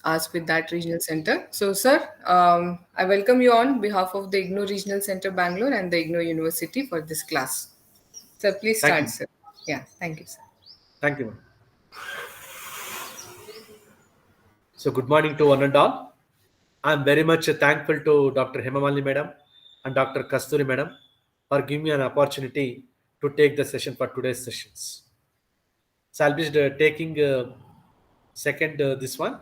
ask with that regional center. So, sir, I welcome you on behalf of the IGNOU Regional Center Bangalore and the IGNOU University for this class. Sir, please Thank start, you. sir. Yeah, thank you, sir. Thank you, ma'am. So, good morning to one and all. I'm very much thankful to Dr. Hemamali madam and Dr. Kasturi madam for giving me an opportunity to take the session for today's sessions. So, I'll be taking second this one.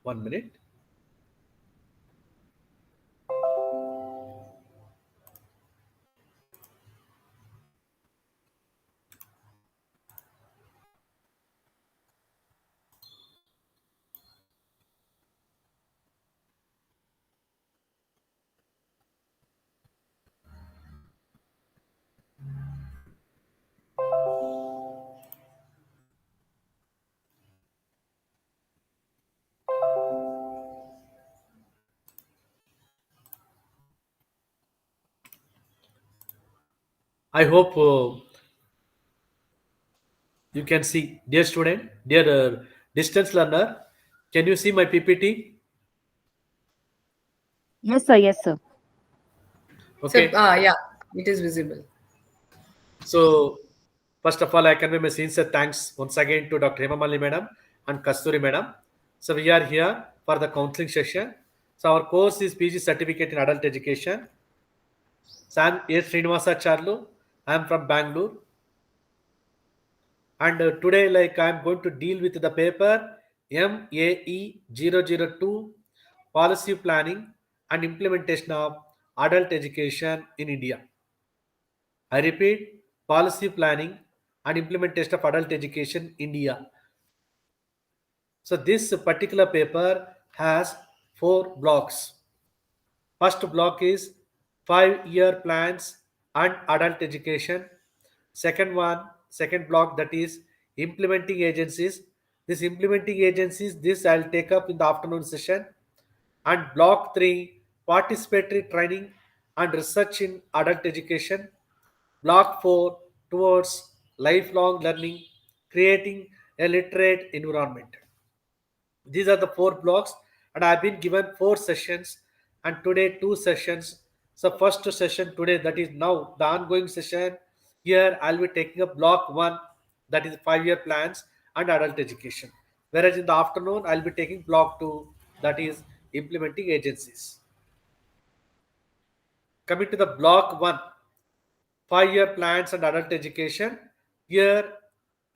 1 minute. I hope you can see, dear student, dear distance learner. Can you see my PPT? Yes, sir. Yes, sir. So, Okay. yeah, it is visible. So, first of all, I convey my sincere thanks once again to Dr. Hemamali madam and Kasturi madam. So, we are here for the counseling session. So, our course is PG Certificate in Adult Education. So, I'm A. Srinivasa Charlu. I am from Bangalore. And today, like, I'm going to deal with the paper MAE 002 Policy Planning and Implementation of Adult Education in India. I repeat, policy planning and implementation of adult education India. So this particular paper has 4 blocks. First block is 5-year plans and adult education. Second block, that is implementing agencies. This I'll take up in the afternoon session. And block 3, participatory training and research in adult education. Block 4, towards lifelong learning, creating a literate environment. These are the 4 blocks, and I've been given 4 sessions, and today 2 sessions. So, first session today, that is now the ongoing session. Here, I'll be taking up block 1, that is 5-year plans and adult education. Whereas in the afternoon, I'll be taking block 2, that is implementing agencies. Coming to the block 1, 5-year plans and adult education. Here,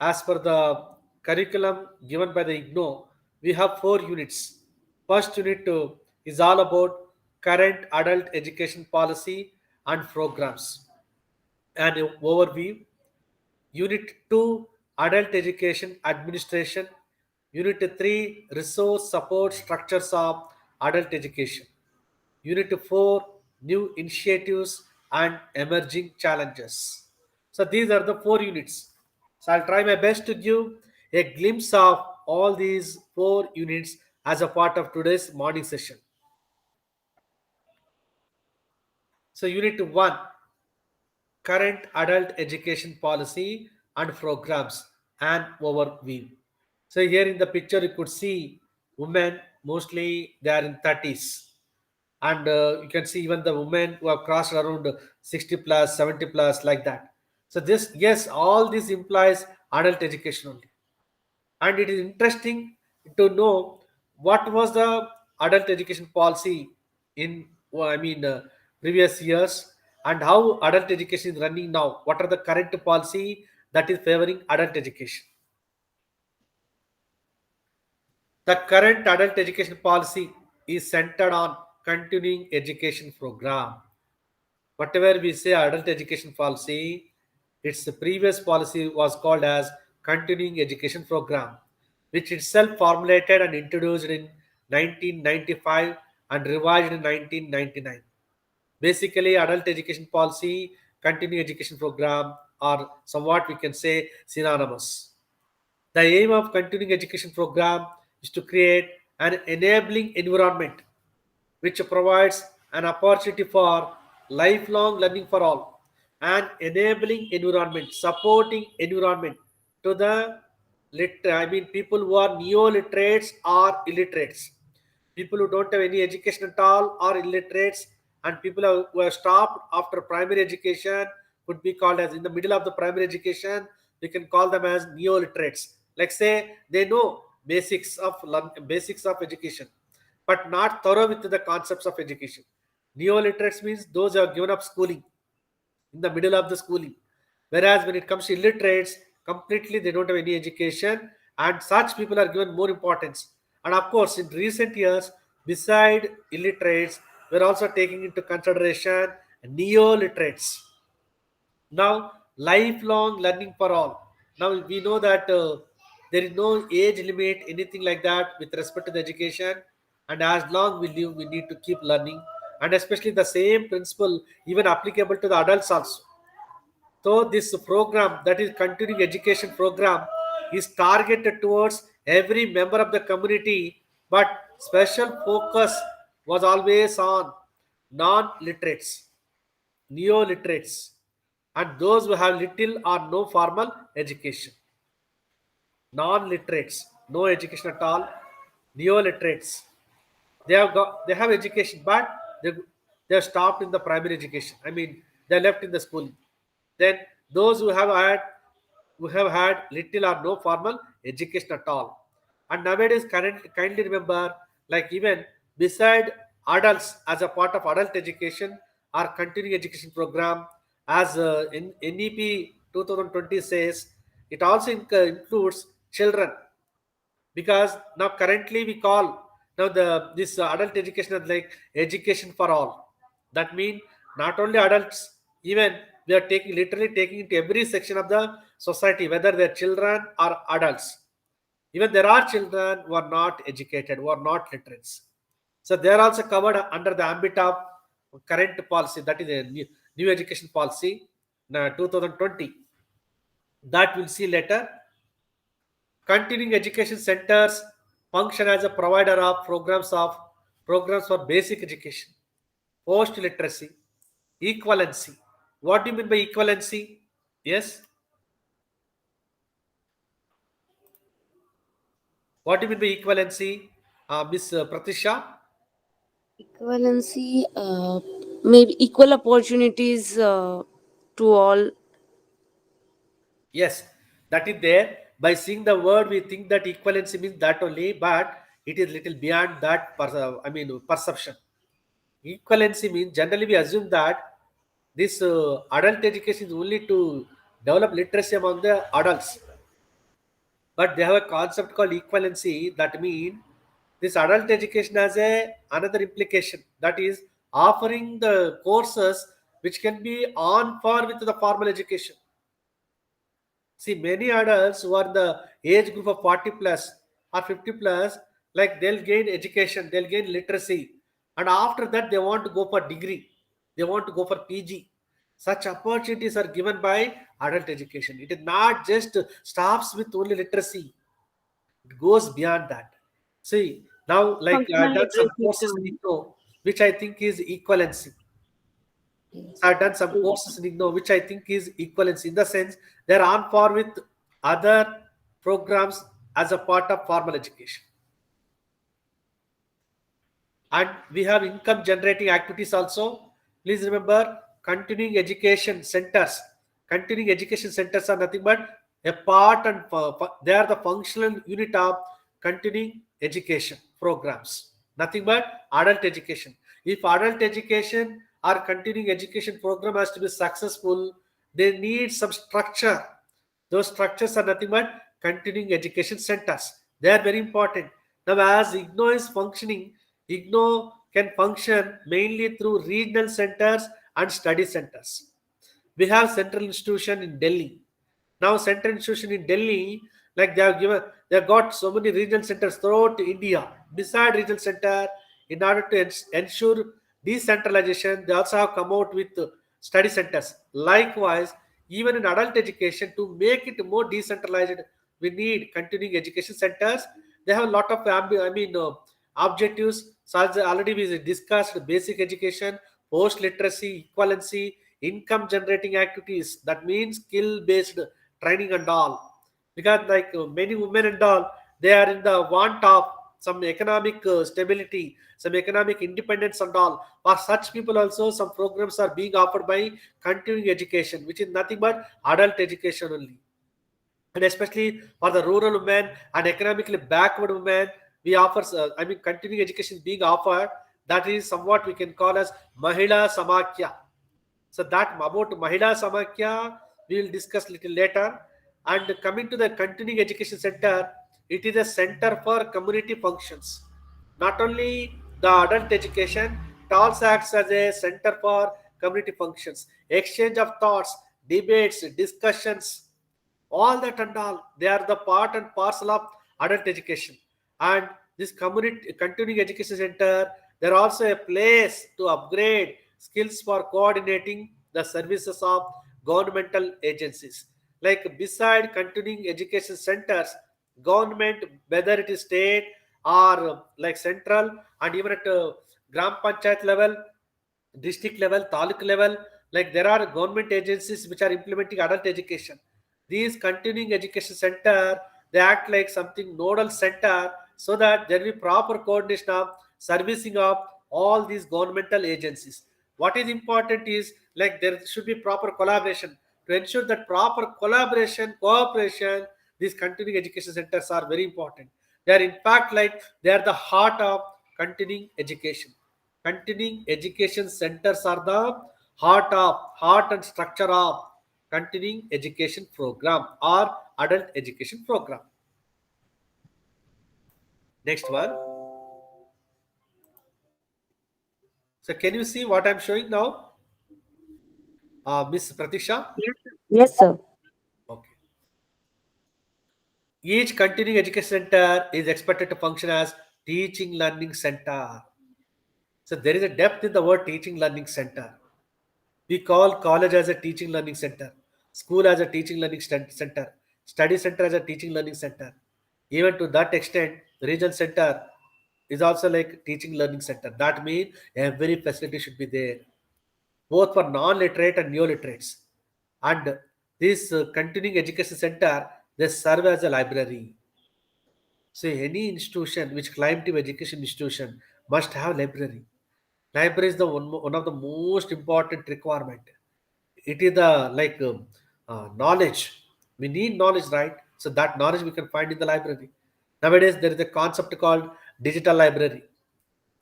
as per the curriculum given by the IGNO, we have 4 units. First unit is all about current adult education policy and programs and overview. Unit 2, adult education administration. Unit 3, resource support structures of adult education. Unit 4, new initiatives and emerging challenges. So these are the 4 units. So I'll try my best to give a glimpse of all these 4 units as a part of today's morning session. So unit 1, current adult education policy and programs and overview. So here in the picture you could see women, mostly they are in 30s, and you can see even the women who have crossed around 60 plus, 70 plus, like that. So this, yes, all this implies adult education only. And it is interesting to know what was the adult education policy in, previous years, and how adult education is running now. What are the current policy that is favoring adult education? The current adult education policy is centered on continuing education program. Whatever we say adult education policy, its previous policy was called as continuing education program, which itself formulated and introduced in 1995 and revised in 1999. Basically, adult education policy, continuing education program are somewhat, we can say, synonymous. The aim of continuing education program is to create an enabling environment which provides an opportunity for lifelong learning for all, an enabling environment, supporting environment to the I mean, people who are neo-literates or illiterates, people who don't have any education at all or illiterates, and people who have stopped after primary education could be called as in the middle of the primary education. We can call them as neo-literates. Like say they know basics of education, but not thorough with the concepts of education. Neo-literates means those who have given up schooling in the middle of the schooling. Whereas when it comes to illiterates, completely they don't have any education, and such people are given more importance. And of course, in recent years, beside illiterates, we're also taking into consideration neo-literates. Now, lifelong learning for all. Now we know that there is no age limit, anything like that, with respect to the education. And as long we live, we need to keep learning. And especially the same principle, even applicable to the adults also. So this program, that is continuing education program, is targeted towards every member of the community, but special focus was always on non-literates, neo-literates, and those who have little or no formal education. Non-literates, no education at all. Neo-literates, they have education, but they have stopped in the primary education. I mean, they left in the schooling. Then those who have had little or no formal education at all. And nowadays, kindly remember, like even beside adults as a part of adult education or continuing education program, as in NEP 2020 says, it also includes children, because now currently we call now the this adult education is like education for all. That means not only adults, even we are taking literally taking into every section of the society, whether they're children or adults. Even there are children who are not educated, who are not literates, so they are also covered under the ambit of current policy, that is a new education policy 2020, that we'll see later. Continuing education centers function as a provider of programs for basic education, post literacy, equivalency. What do you mean by equivalency? Yes. What do you mean by equivalency, Miss Pratisha? Equivalency, maybe equal opportunities to all. Yes, that is there. By seeing the word, we think that equivalency means that only, but it is little beyond that. I mean perception. Equivalency means generally we assume that this adult education is only to develop literacy among the adults, but they have a concept called equivalency. That means this adult education has a another implication, that is offering the courses which can be on par with the formal education. See, many adults who are in the age group of 40 plus or 50 plus, like they'll gain education, they'll gain literacy, and after that they want to go for degree, they want to go for PG. Such opportunities are given by adult education. It is not just stops with only literacy; it goes beyond that. See, now like Functional I've done some literacy courses in too. IGNO, which I think is equivalency. So I've done some courses in IGNO, which I think is equivalence in the sense they're on par with other programs as a part of formal education. And we have income generating activities also. Please remember, continuing education centers are nothing but a part, and they are the functional unit of continuing education programs, nothing but adult education. If adult education or continuing education program has to be successful, they need some structure. Those structures are nothing but continuing education centers. They are very important. Now, as IGNO is functioning, IGNO can function mainly through regional centers and study centers. We have central institution in Delhi. Now, central institution in Delhi, like they have got so many regional centers throughout India. Beside regional center, in order to ensure decentralization, they also have come out with study centers. Likewise, even in adult education, to make it more decentralized, we need continuing education centers. They have a lot of objectives. So as already we discussed, basic education, post literacy, equivalency, income generating activities. That means skill based training and all. because many women and all, they are in the want of some economic stability, some economic independence and all. For such people also, some programs are being offered by continuing education, which is nothing but adult education only. And especially for the rural women and economically backward women, we offer continuing education is being offered. That is somewhat we can call as mahila samakya. So that about mahila samakya we will discuss little later. And coming to the continuing education center, it is a center for community functions. Not only the adult education, it also acts as a center for community functions, exchange of thoughts, debates, discussions, all that and all, they are the part and parcel of adult education. And this community continuing education center, they're also a place to upgrade skills for coordinating the services of governmental agencies. Like beside continuing education centers, government, whether it is state or like central, and even at gram panchayat level, district level, taluk level, like there are government agencies which are implementing adult education. These continuing education center, they act like something nodal center, so that there will be proper coordination of servicing of all these governmental agencies. What is important is like there should be proper collaboration. To ensure that proper collaboration, cooperation, these continuing education centers are very important. They are in fact like they are the heart of continuing education. Continuing education centers are the heart and structure of continuing education program or adult education program. Next one. So can you see what I'm showing now, Miss Pratisha? Yes, sir. Okay. Each continuing education center is expected to function as teaching learning center. So there is a depth in the word teaching learning center. We call college as a teaching learning center, school as a teaching learning center, study center as a teaching learning center. Even to that extent, the regional center is also like teaching learning center. That means every facility should be there, both for non-literate and neo-literates. And this continuing education center, they serve as a library. So any institution which climb to education institution must have library. Library is the one of the most important requirement. It is the knowledge. We need knowledge, right? So that knowledge we can find in the library. Nowadays there is a concept called digital library,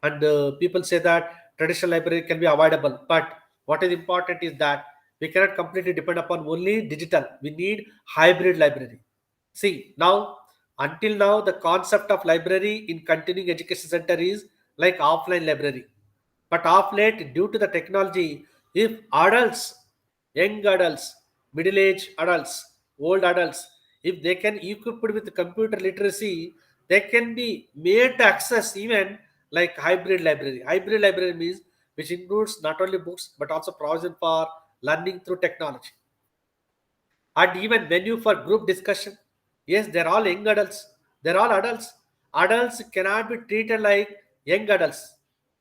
and people say that traditional library can be avoidable, but what is important is that we cannot completely depend upon only digital. We need hybrid library. See, now, until now, the concept of library in continuing education center is like offline library. But of late, due to the technology, if adults, young adults, middle-aged adults, old adults, if they can equip it with computer literacy, they can be made to access even like hybrid library. Hybrid library means which includes not only books but also provision for learning through technology, and even venue for group discussion. Yes, they're all young adults. They're all adults. Adults cannot be treated like young adults.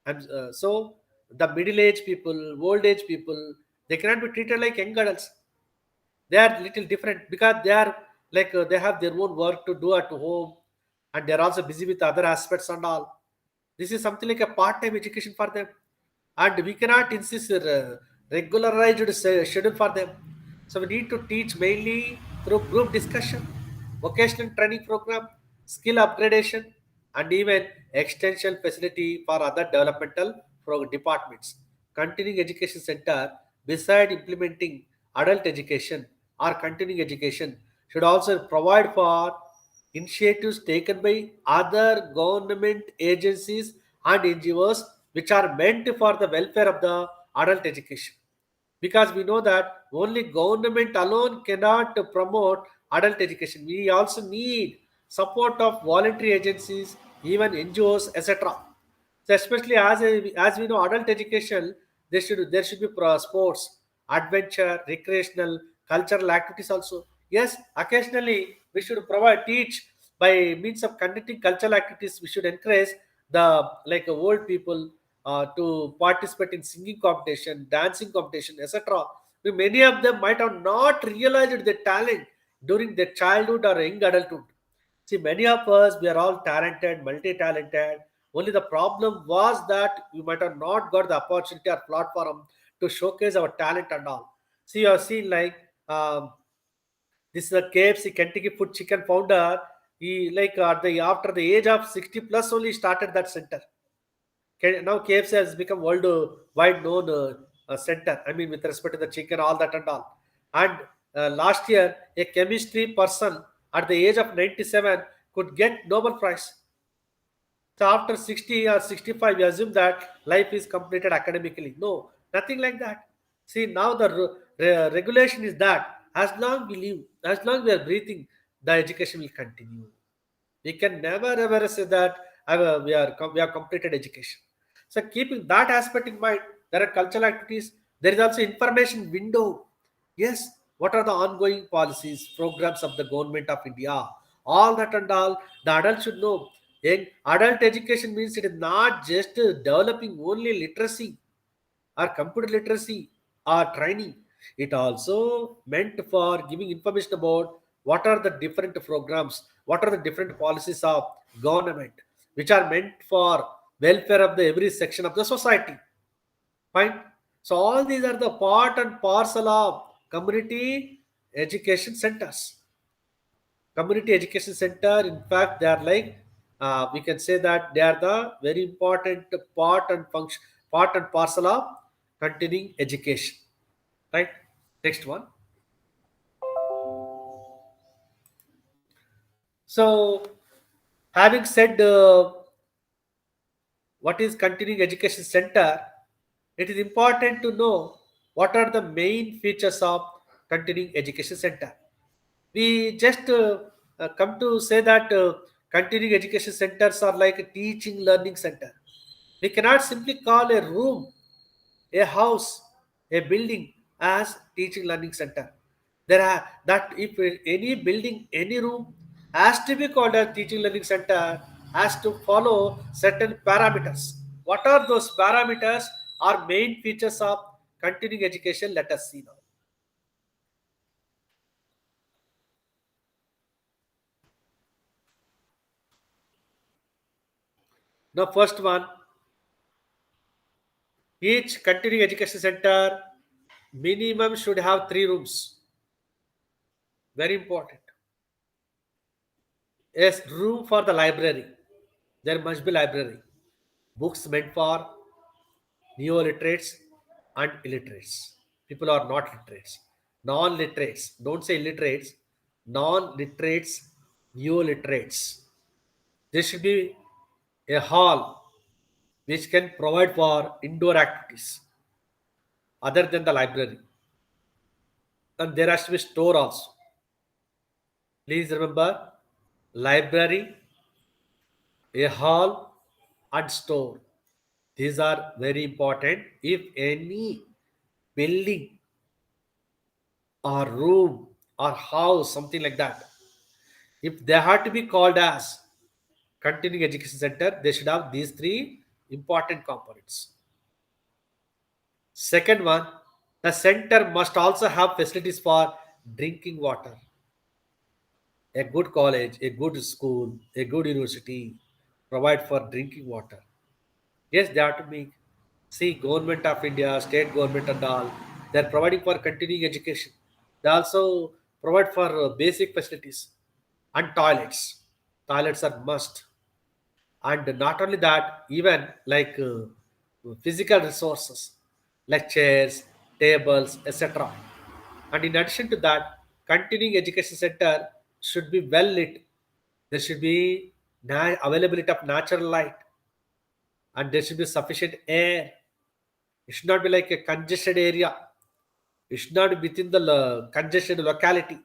And so the middle-aged people, old-age people, they cannot be treated like young adults. They are little different because they are they have their own work to do at home, and they're also busy with other aspects and all. This is something like a part-time education for them, and we cannot insist regularized schedule for them. So we need to teach mainly through group discussion, vocational training program, skill upgradation, and even extension facility for other developmental departments. Continuing education center, beside implementing adult education or continuing education, should also provide for initiatives taken by other government agencies and NGOs which are meant for the welfare of the adult education. Because we know that only government alone cannot promote adult education. We also need support of voluntary agencies, even NGOs, etc. So especially as we know, adult education, there should be sports, adventure, recreational, cultural activities also. Yes, occasionally we should provide teach by means of conducting cultural activities. We should encourage the old people to participate in singing competition, dancing competition, etc. Many of them might have not realized their talent. during their childhood or young adulthood. See, many of us, we are all talented, multi-talented. Only the problem was that we might have not got the opportunity or platform to showcase our talent and all. See, you have seen like this is a KFC Kentucky Food Chicken founder. He like at the after the age of 60 plus only started that center. Now KFC has become worldwide known center. I mean, with respect to the chicken, all that and all. And last year, a chemistry person at the age of 97 could get Nobel Prize. So after 60 or 65, we assume that life is completed academically. No, nothing like that. See, now the regulation is that as long we live, as long we are breathing, the education will continue. We can never ever say that we have completed education. So keeping that aspect in mind, there are cultural activities. There is also information window. Yes, what are the ongoing policies, programs of the government of India? All that and all, the adult should know. And adult education means it is not just developing only literacy or computer literacy or training. It also meant for giving information about what are the different programs, what are the different policies of government, which are meant for welfare of the every section of the society. Fine. So all these are the part and parcel of community education centers. Community education center, in fact, they are like we can say that they are the very important part and function, part and parcel of continuing education. Right. Next one. So, having said what is continuing education center, it is important to know what are the main features of continuing education center. We just come to say that continuing education centers are like a teaching learning center. We cannot simply call a room, a house, a building as teaching learning center. There are that if any building, any room has to be called a teaching learning center, has to follow certain parameters. What are those parameters or main features of continuing education? Let us see now. Now, first one, each continuing education center minimum should have 3 rooms. Very important. Yes, room for the library. There must be library. Books meant for neo-literates and illiterates. People are not literates. Non-literates. Don't say illiterates. Non-literates, neo-literates. There should be a hall which can provide for indoor activities other than the library. And there has to be store also. Please remember, library, a hall, and store. These are very important. If any building or room or house, something like that, if they have to be called as continuing education center, they should have these three important components. Second one, the center must also have facilities for drinking water. A good college, a good school, a good university provide for drinking water. Yes, they have to make. See, government of India, state government and all, they are providing for continuing education. They also provide for basic facilities and toilets. Toilets are must. And not only that, even like physical resources like chairs, tables, etc. And in addition to that, continuing education center should be well lit. There should be availability of natural light, and there should be sufficient air. It should not be like a congested area. It should not be within the congested locality.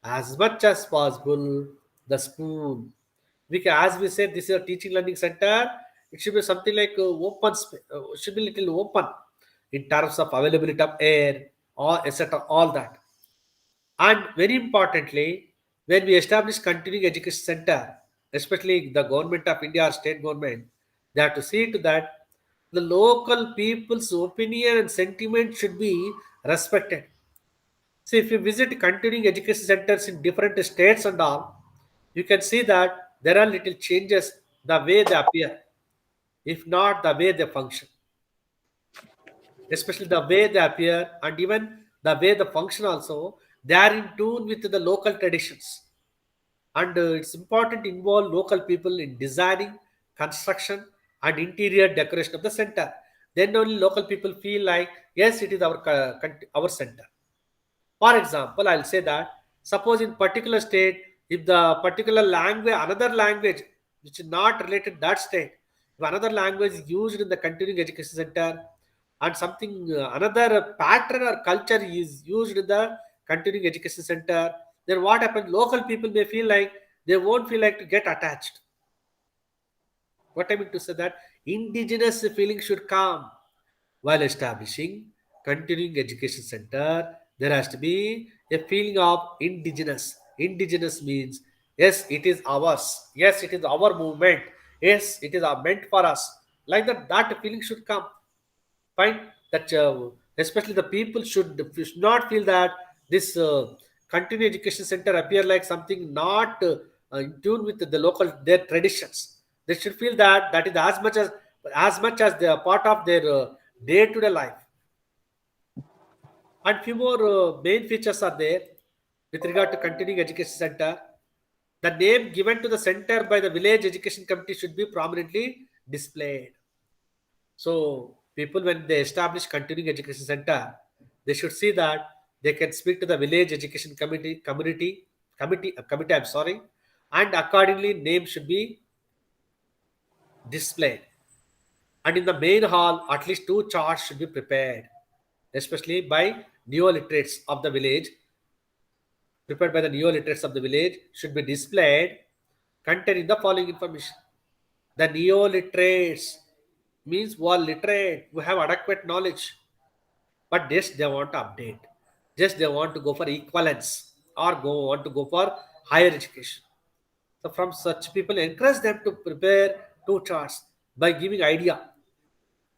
As much as possible, the spoon. We can, as we said, this is a teaching learning center. It should be something like open. Should be little open in terms of availability of air or etc. All that. And very importantly, when we establish continuing education center, especially the government of India or state government, they have to see to that the local people's opinion and sentiment should be respected. See, if you visit continuing education centers in different states and all, you can see that there are little changes the way they appear, if not the way they function, especially the way they appear and even the way they function also. They are in tune with the local traditions, and it's important to involve local people in designing, construction, and interior decoration of the center. Then only local people feel like yes, it is our center. For example, I'll say that suppose in particular state, if the particular language, another language which is not related to that state, if another language is used in the continuing education center, and something another pattern or culture is used in the continuing education center, then what happens? Local people may feel like they won't feel like to get attached. What I mean to say that indigenous feeling should come while establishing continuing education center. There has to be a feeling of indigenous. Indigenous means yes, it is ours. Yes, it is our movement. Yes, it is meant for us. Like that, that feeling should come. Fine. That especially the people should not feel that this continuing education center appear like something not in tune with the local their traditions. They should feel that that is as much as they are part of their day-to-day life. And few more main features are there with regard to continuing education center. The name given to the center by the village education committee should be prominently displayed. So people, when they establish continuing education center, they should see that they can speak to the village education committee. I'm sorry, and accordingly name should be displayed. And in the main hall, at least two charts should be prepared, especially by neo-literates of the village. Prepared by the neo-literates of the village should be displayed, containing the following information. The neo-literates means who are literate, who have adequate knowledge, but just they want to update, just they want to go for equivalence or want to go for higher education. So from such people, encourage them to prepare two charts by giving idea.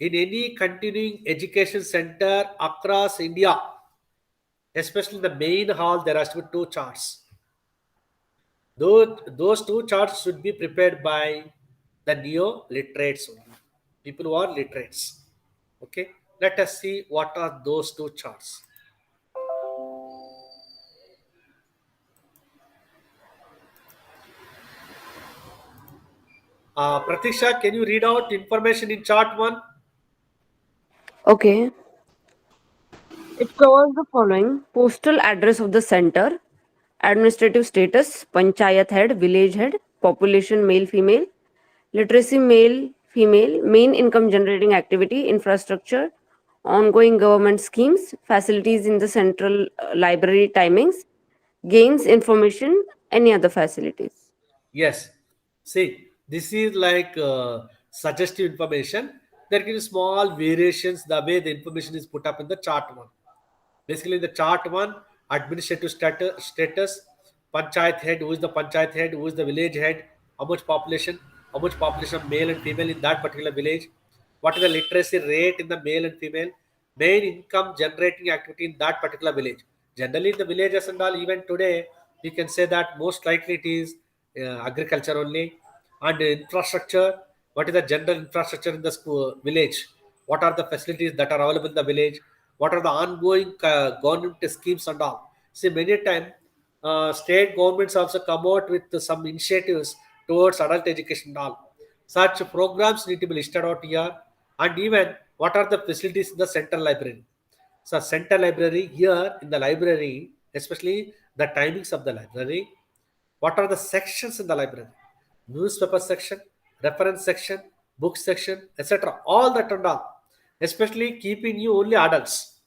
In any continuing education center across India, especially in the main hall, there has to be two charts. Those two charts should be prepared by the neo literates only, people who are literates. Okay, let us see what are those two charts. Pratisha, can you read out information in chart one? Okay. It covers the following: postal address of the center, administrative status, panchayat head, village head, population male female, literacy male female, main income generating activity, infrastructure, ongoing government schemes, facilities in the central library timings, gains information, any other facilities. Yes. See, this is like suggestive information. There can be small variations the way the information is put up in the chart one. Basically, the chart one, administrative status, panchayat head, who is the panchayat head, who is the village head, how much population male and female in that particular village, what is the literacy rate in the male and female, main income generating activity in that particular village. Generally, in the villages and all, even today, we can say that most likely it is agriculture only. And infrastructure, what is the general infrastructure in the school village, what are the facilities that are available in the village, what are the ongoing government schemes and all. See, many time state governments also come out with some initiatives towards adult education and all. Such programs need to be listed out here. And even what are the facilities in the central library. So central library, here in the library, especially the timings of the library, what are the sections in the library? Newspaper section, reference section, book section, etc. All that and all. Especially keeping you only adults.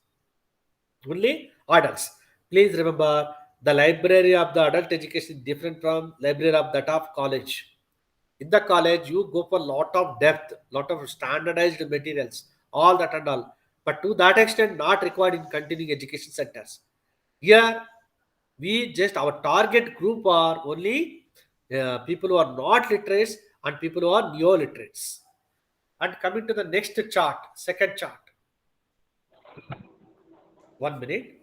Only adults. Please remember, the library of the adult education is different from library of that of college. In the college, you go for lot of depth, lot of standardized materials, all that and all. But to that extent, not required in continuing education centers. Here, we just our target group are only people who are not literates and people who are neo-literates. And coming to the next chart, second chart. 1 minute.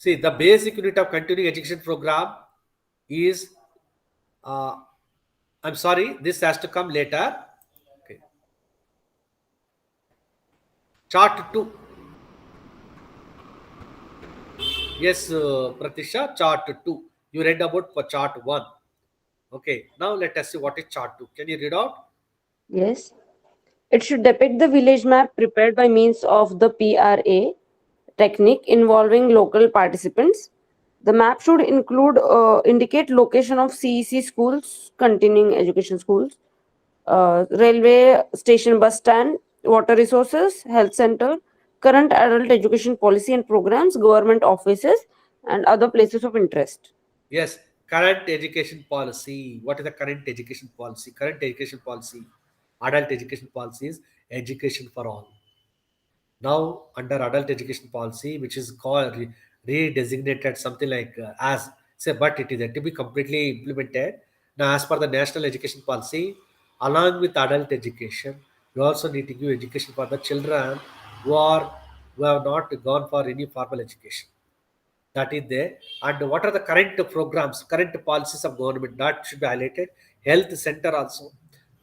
See, the basic unit of continuing education program is, uh, I'm sorry, this has to come later. Okay. Chart 2. Yes, Pratisha, chart 2. You read about for chart 1. Okay, now let us see what is chart 2. Can you read out? Yes. It should depict the village map prepared by means of the PRA technique involving local participants. The map should indicate location of CEC schools, continuing education schools, railway station, bus stand, water resources, health center, current adult education policy and programs, government offices, and other places of interest. Yes, current education policy. What is the current education policy? Current education policy, adult education policy is education for all. Now, under adult education policy, which is called redesignated something like as say, but it is yet to be completely implemented. Now, as per the national education policy, along with adult education, you also need to give education for the children who are who have not gone for any formal education, that is there. And what are the current programs, current policies of government that should be highlighted? Health center also.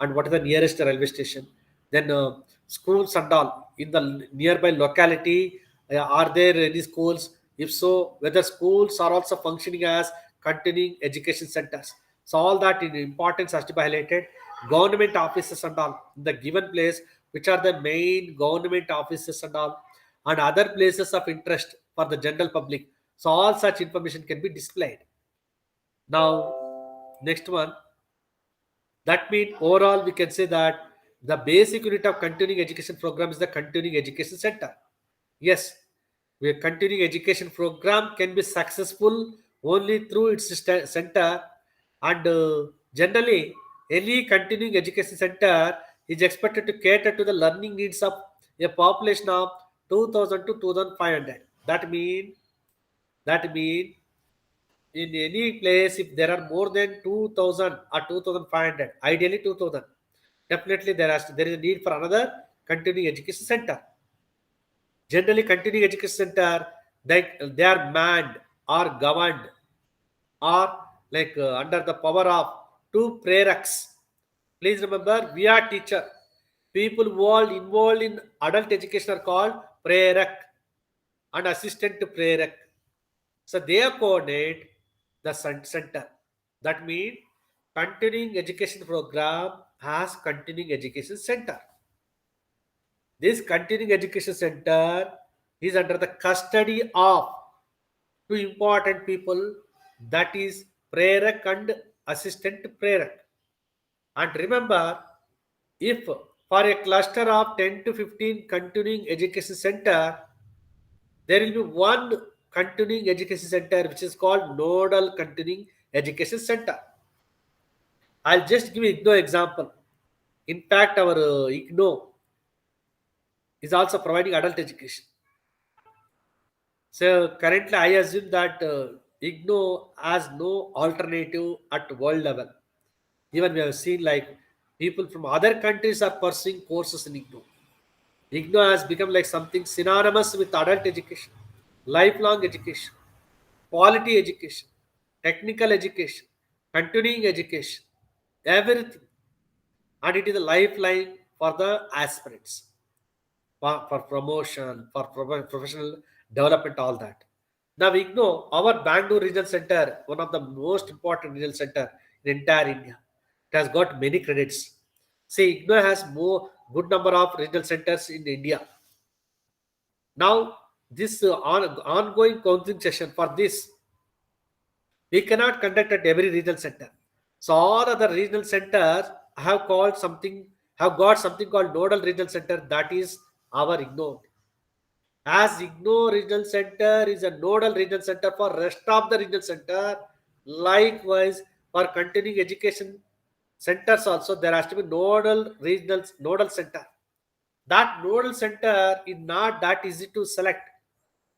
And what is the nearest railway station? Then schools and all in the nearby locality, are there any schools? If so, whether schools are also functioning as continuing education centers? So all that in importance has to be highlighted. Government offices and all in the given place, which are the main government offices and all, and other places of interest for the general public. So all such information can be displayed. Now, next one. That means overall we can say that the basic unit of continuing education program is the continuing education center. Yes, a continuing education program can be successful only through its center, and generally any continuing education center is expected to cater to the learning needs of a population of 2000 to 2500. That mean in any place, if there are more than 2000 or 2500, ideally 2000, definitely there is a need for another continuing education center. Generally continuing education center, they are manned or governed or like under the power of two preraks. Please remember, we are teacher. People who are involved in adult education are called prerak and assistant prerak. So they coordinate the center. That means continuing education program has continuing education center. This continuing education center is under the custody of two important people, that is Prerak and assistant Prerak. And remember, if for a cluster of 10 to 15 continuing education center, there will be one continuing education center which is called nodal continuing education center. I'll just give IGNO example. In fact, our IGNO is also providing adult education. So currently, I assume that IGNO has no alternative at world level. Even we have seen like people from other countries are pursuing courses in IGNO. IGNO has become like something synonymous with adult education, lifelong education, quality education, technical education, continuing education, everything. And it is a lifeline for the aspirants, for promotion, for professional development, all that. Now we know our Bangalore Regional Center, one of the most important regional center in entire India. It has got many credits. See, IGNO has more good number of regional centers in India. Now, this ongoing counseling session for this, we cannot conduct at every regional center. So all other regional centers have got something called nodal regional center, that is our IGNO. As IGNO regional center is a nodal regional center for rest of the regional center, likewise for continuing education centers also there has to be nodal center. That nodal center is not that easy to select.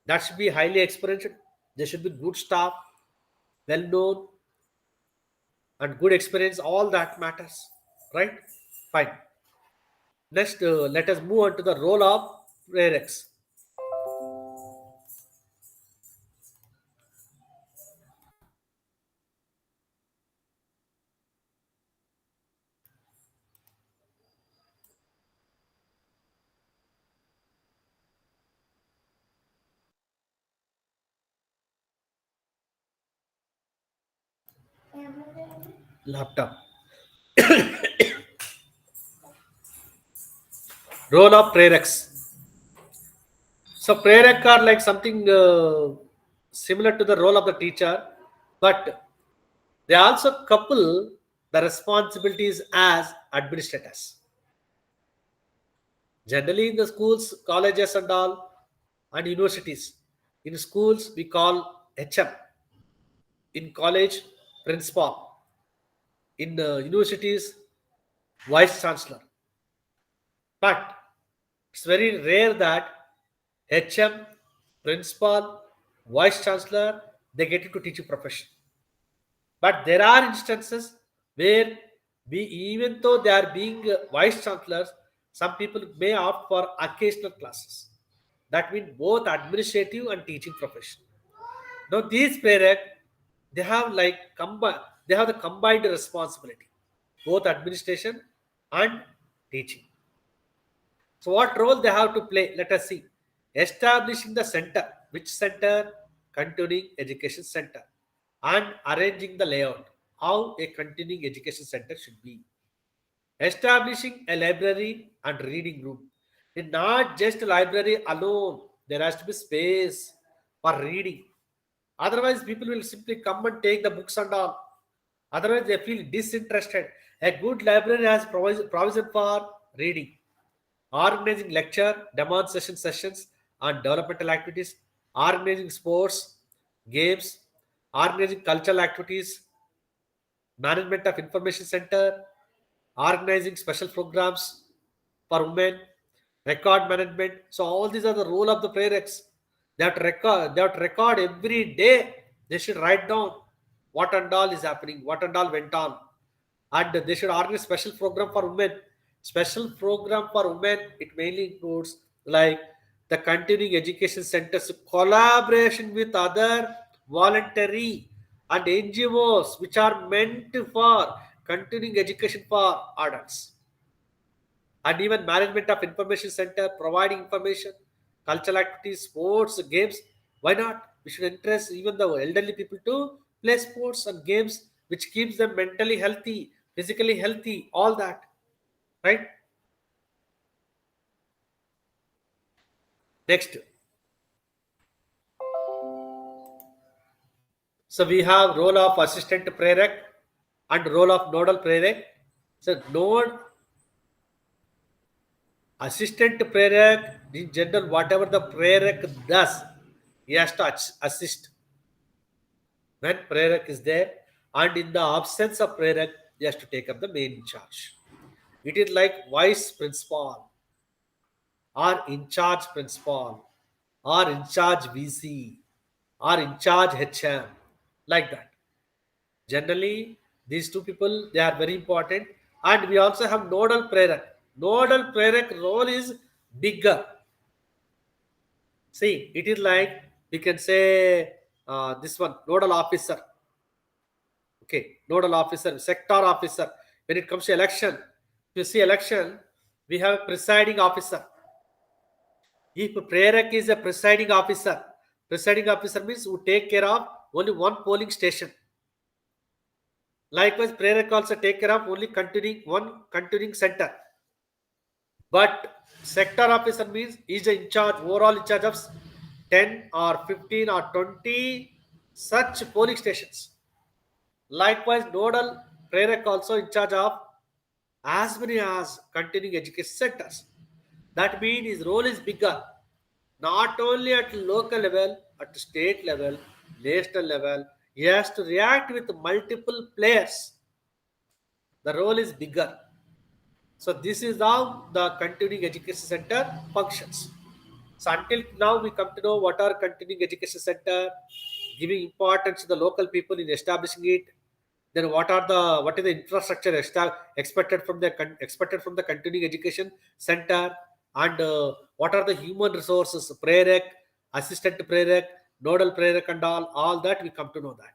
That should be highly experienced. There should be good staff, well known, and good experience. All that matters, right? Fine. Next, let us move on to the role of Rerex. laptop. Role of prereqs. So prereq are like something similar to the role of the teacher, but they also couple the responsibilities as administrators. Generally, in the schools, colleges, and all, and universities. In schools, we call HM. In college, principal. In universities, vice chancellor. But it's very rare that HM, principal, vice chancellor, they get into teaching profession. But there are instances where even though they are being vice chancellors, some people may opt for occasional classes. That means both administrative and teaching profession. Now these parents, they have like they have the combined responsibility, both administration and teaching. So what role they have to play? Let us see. Establishing the center. Which center? Continuing education center. And arranging the layout. How a continuing education center should be. Establishing a library and reading room. It's not just a library alone. There has to be space for reading. Otherwise, people will simply come and take the books and all. Otherwise, they feel disinterested. A good library has provision for reading, organizing lecture, demonstration sessions, and developmental activities, organizing sports, games, organizing cultural activities, management of information center, organizing special programs for women, record management. So all these are the role of the parents. They have to record. They have to record every day. They should write down what and all is happening, what and all went on, and they should organize special program for women. Special program for women. It mainly includes like the continuing education centers collaboration with other voluntary and NGOs which are meant for continuing education for adults, and even management of information center providing information, cultural activities, sports, games. Why not? We should interest even the elderly people to play sports and games which keeps them mentally healthy, physically healthy, all that, right? Next, so we have role of assistant prayer and role of nodal prayer. So node assistant prayer in general, whatever the prayer does, he has to assist when prayer is there, and in the absence of prayer, he has to take up the main charge. It is like vice principal or in charge principal or in charge VC or in charge HM, like that. Generally, these two people, they are very important. And we also have nodal prayer. Nodal prayer role is bigger. See, it is like we can say this one nodal officer. Okay, nodal officer, sector officer. When it comes to election, if you see election, we have a presiding officer. If Prerak is a presiding officer means who take care of only one polling station. Likewise, Prerak also take care of only continuing one continuing center. But sector officer means is in charge, overall in charge of 10 or 15 or 20 such polling stations. Likewise, nodal Prerak also in charge of as many as continuing education centers. That means his role is bigger, not only at local level, at state level, national level. He has to react with multiple players. The role is bigger. So this is how the continuing education center functions. So until now, we come to know what are continuing education center, giving importance to the local people in establishing it. Then what is the infrastructure expected from the continuing education center, and what are the human resources, prerec, assistant prerec, nodal prerec, and all that we come to know that.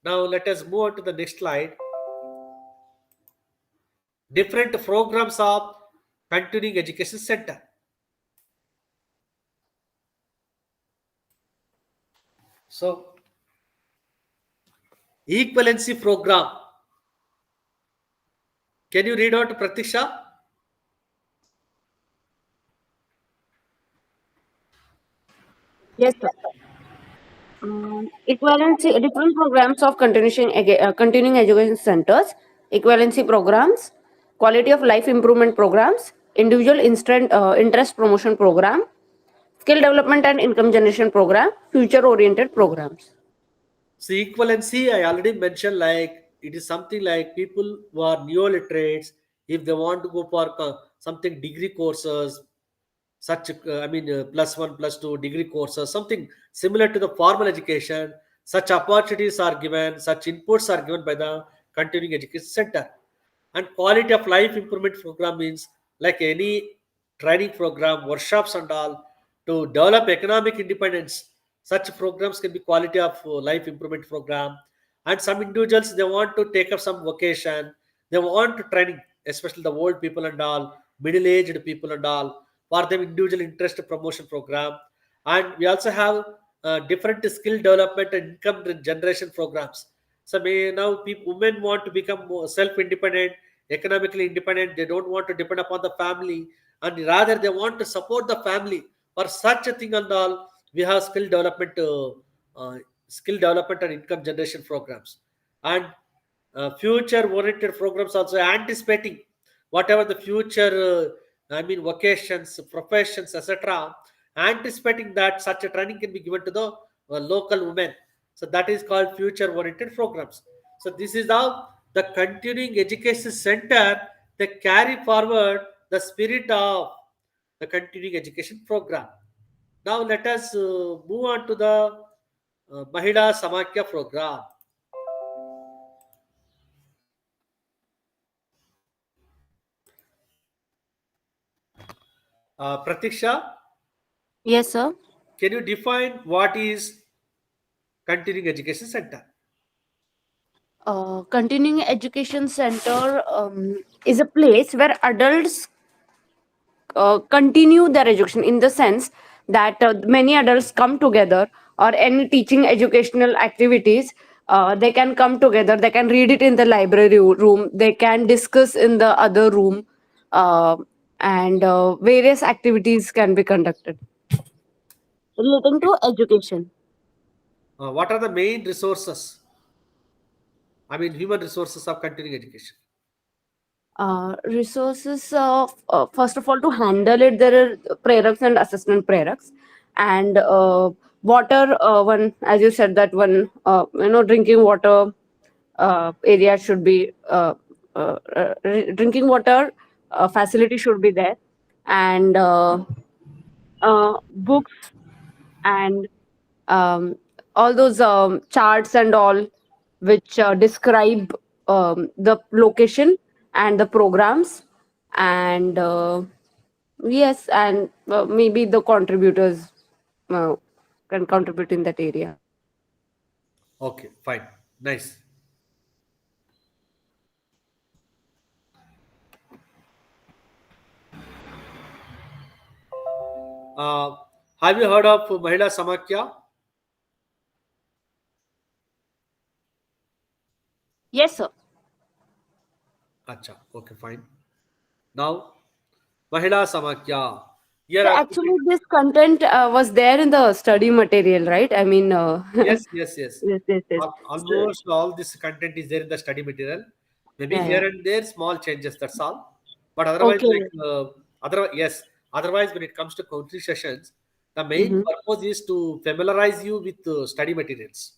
Now let us move on to the next slide. Different programs of continuing education center. So Equivalency program. Can you read out, Pratiksha? Yes, sir. Equivalency, different programs of continuing education centers, equivalency programs, quality of life improvement programs, individual interest promotion program, skill development and income generation program, future oriented programs. So equivalency, I already mentioned, like it is something like people who are neoliterates, if they want to go for something degree courses, such plus one, plus two degree courses, something similar to the formal education, such opportunities are given, such inputs are given by the continuing education center. And quality of life improvement program means like any training program, workshops and all to develop economic independence. Such programs can be quality of life improvement program. And some individuals, they want to take up some vocation, they want to training, especially the old people and all, middle aged people and all, for them individual interest promotion program. And we also have different skill development and income generation programs. So now people, women want to become more self-independent, economically independent. They don't want to depend upon the family, and rather they want to support the family. For such a thing and all, we have skill development and income generation programs, and future-oriented programs also anticipating whatever the future. Vocations, professions, etc. Anticipating that such a training can be given to the local women. So that is called future oriented programs. So this is how the continuing education center, they carry forward the spirit of the continuing education program. Now let us move on to the Mahila Samakya program. Pratiksha, Yes, sir. can you define what is continuing education center? Continuing education center is a place where adults continue their education, in the sense that many adults come together, or any teaching educational activities, they can come together, they can read it in the library room, they can discuss in the other room, uh, and various activities can be conducted relating to education. What are the main resources? Human resources of continuing education. Resources of, first of all, to handle it, there are prereqs and assessment prereqs, and water, one, as you said, that one, drinking water area should be, drinking water facility should be there, and books, and um, all those charts and all, which describe the location and the programs, and yes, and maybe the contributors uh, can contribute in that area. Okay, fine. Nice. Uh, have you heard of Mahila Samakya? Yes, sir. Acha, okay, fine. Now, Mahila Samakya. Here So I have put it. actually, this content was there in the study material, right? I mean, Yes, yes, yes. yes, yes, yes. So, Almost all this content is there in the study material. Maybe yeah, yeah. here and there small changes. That's all. But otherwise, like Okay. otherwise, yes. Otherwise, when it comes to counseling sessions, the main Mm-hmm. purpose is to familiarize you with study materials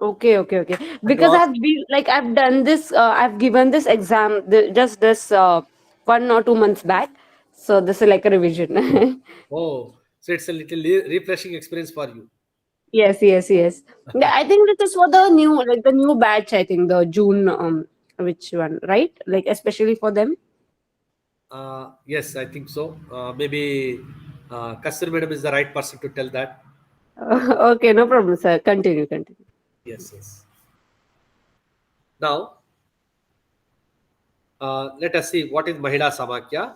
Okay, okay, okay. and to Because ask. I've been like I've done this. I've given this exam just this 1 or 2 months back. So this is like a revision. Oh, so it's a little refreshing experience for you. Yes, yes, yes. Yeah, I think this is for the new, like the new batch. I think the June, which one, right? Like especially for them. Yes, I think so. Maybe Kastur madam is the right person to tell that. Okay, no problem, sir. Continue, continue. Yes, yes. Now, let us see what is Mahila Samakya.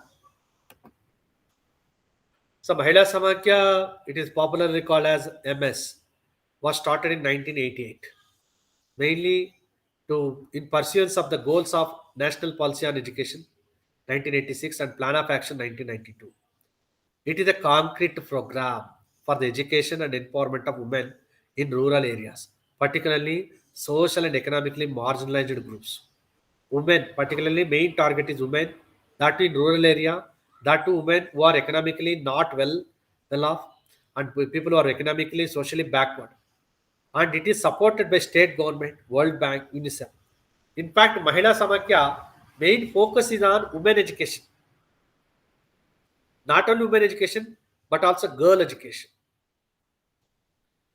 So, Mahila Samakya, it is popularly called as MS, was started in 1988. Mainly, to in pursuance of the goals of National Policy on Education 1986 and Plan of Action 1992. It is a concrete program for the education and empowerment of women in rural areas, particularly social and economically marginalized groups. Women, particularly main target is women, that too in rural area, that too women who are economically not well off, and people who are economically socially backward. And it is supported by state government, World Bank, UNICEF. In fact, Mahila Samakya main focus is on women education, not only women education but also girl education.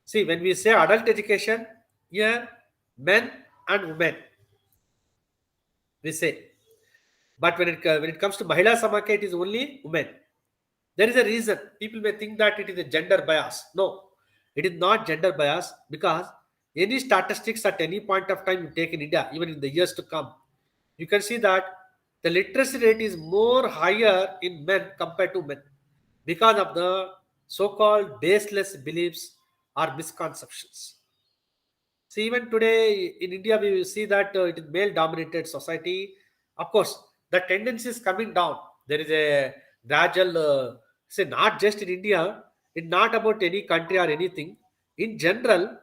See, when we say adult education, here men and women we say, but when it comes to Mahila Samakya, it is only women. There is a reason. People may think that it is a gender bias. No, it is not gender bias because any statistics at any point of time you take in India, even in the years to come, you can see that the literacy rate is more higher in men compared to women because of the so-called baseless beliefs or misconceptions. See, even today in India, we will see that it is male-dominated society. Of course, the tendency is coming down. There is a gradual, say, not just in India, it's not about any country or anything. In general,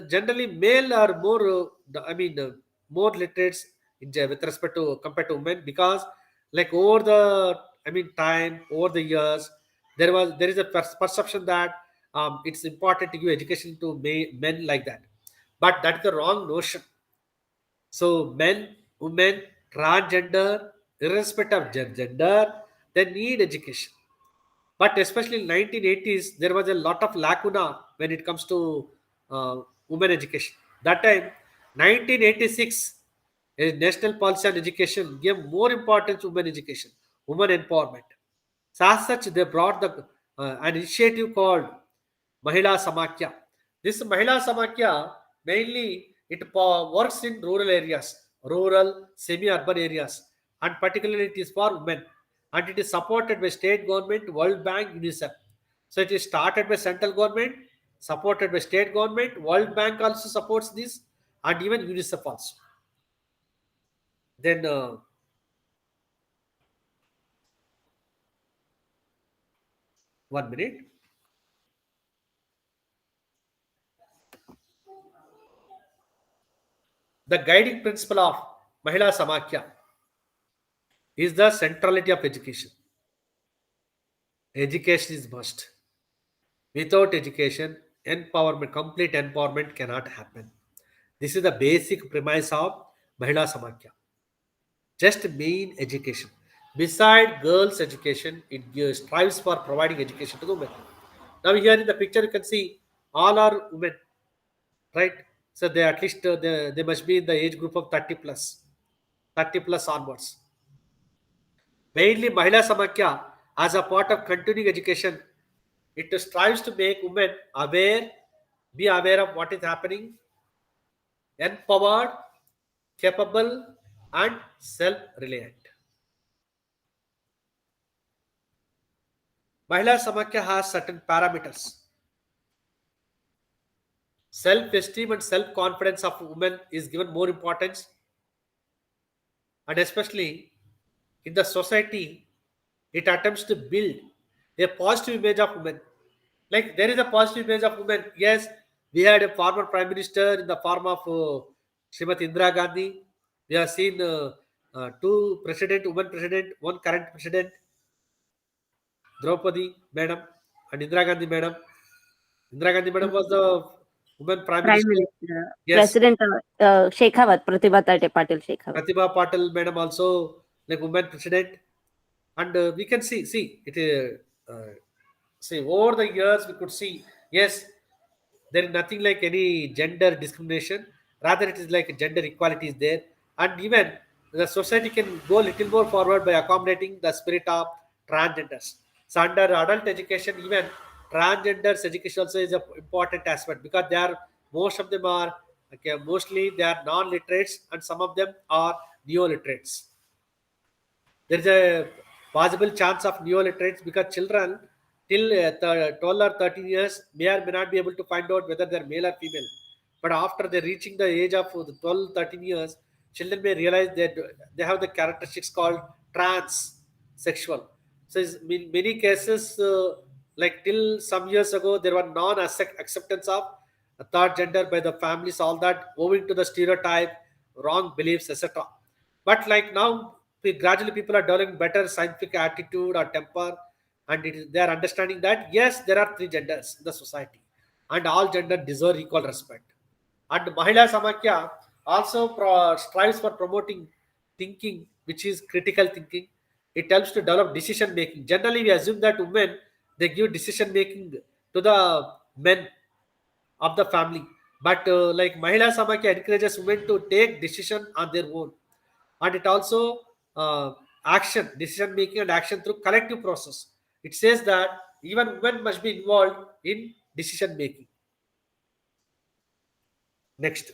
generally male are more, more literate with respect to compared to women because, like over the, time over the years, there is a perception that it's important to give education to men like that, but that's the wrong notion. So men, women, transgender, irrespective of gender, they need education. But especially in 1980s, there was a lot of lacuna when it comes to women education. That time, 1986, a national policy on education gave more importance to women education, women empowerment. So as such, they brought an initiative called Mahila Samakya. This Mahila Samakya mainly works in rural areas, rural, semi-urban areas, and particularly it is for women, and it is supported by state government, World Bank, UNICEF. So it is started by central government, supported by state government, World Bank also supports this, and even UNICEF also. Then 1 minute. The guiding principle of Mahila Samakya is the centrality of education. Education is must. Without education, empowerment, complete empowerment cannot happen. This is the basic premise of Mahila Samakya. Just mean education. Beside girls' education, it strives for providing education to the women. Now here in the picture you can see all are women, right? So they at least they must be in the age group of 30 plus, 30 plus onwards. Mainly Mahila Samakya, as a part of continuing education, it strives to make women aware, be aware of what is happening, empowered, capable, and self-reliant. Mahila Samakya has certain parameters. Self-esteem and self-confidence of women is given more importance, and especially in the society, it attempts to build a positive image of women. Like there is a positive image of women. Yes, we had a former prime minister in the form of Srimati Indira Gandhi. We have seen two president, women president, one current president, Draupadi Madam, and Indira Gandhi Madam. Indira Gandhi Madam was the woman prime Prime minister. Minister, Yes, President Shekhawat, Pratibha Tate Patil Shekhawat. Pratibha Patil Madam also like woman president, and we can see it. See over the years we could see, yes, there is nothing like any gender discrimination, rather it is like gender equality is there, and even the society can go a little more forward by accommodating the spirit of transgenders. So under adult education, even transgenders education also is an important aspect because they are, most of them are, okay, mostly they are non-literates and some of them are neo-literates. There is a possible chance of neo-literates because children till 12 or 13 years may or may not be able to find out whether they're male or female. But after they reaching the age of 12, 13 years, children may realize that they have the characteristics called transsexual. So in many cases, like till some years ago, there were non-acceptance of a third gender by the families, all that owing to the stereotype, wrong beliefs, etc. But like now, gradually people are developing better scientific attitude or temper, and they are understanding that yes, there are three genders in the society, and all gender deserve equal respect. And Mahila Samakya also strives for promoting thinking, which is critical thinking. It helps to develop decision making. Generally, we assume that women they give decision making to the men of the family, but like Mahila Samakya encourages women to take decision on their own, and it also action, decision making, and action through collective process. It says that even women must be involved in decision making. Next.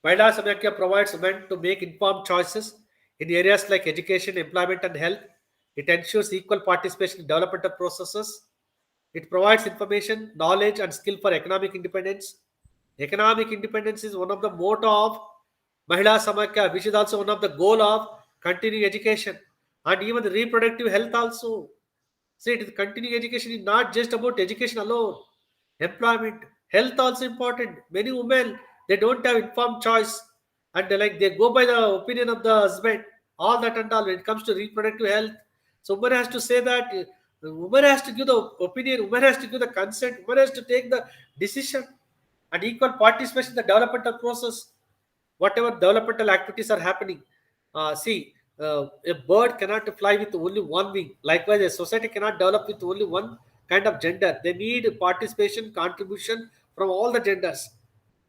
Mahila Samakya provides women to make informed choices in areas like education, employment, and health. It ensures equal participation in developmental processes. It provides information, knowledge, and skill for economic independence. Economic independence is one of the motto of Mahila Samakya, which is also one of the goal of continuing education and even the reproductive health also. See, it is continuing education is not just about education alone. Employment, health also important. Many women they don't have informed choice, and they go by the opinion of the husband. All that and all when it comes to reproductive health. So woman has to say that woman has to give the opinion, woman has to give the consent, woman has to take the decision, and equal participation in the developmental process whatever developmental activities are happening. A bird cannot fly with only one wing. Likewise, a society cannot develop with only one kind of gender. They need participation, contribution from all the genders.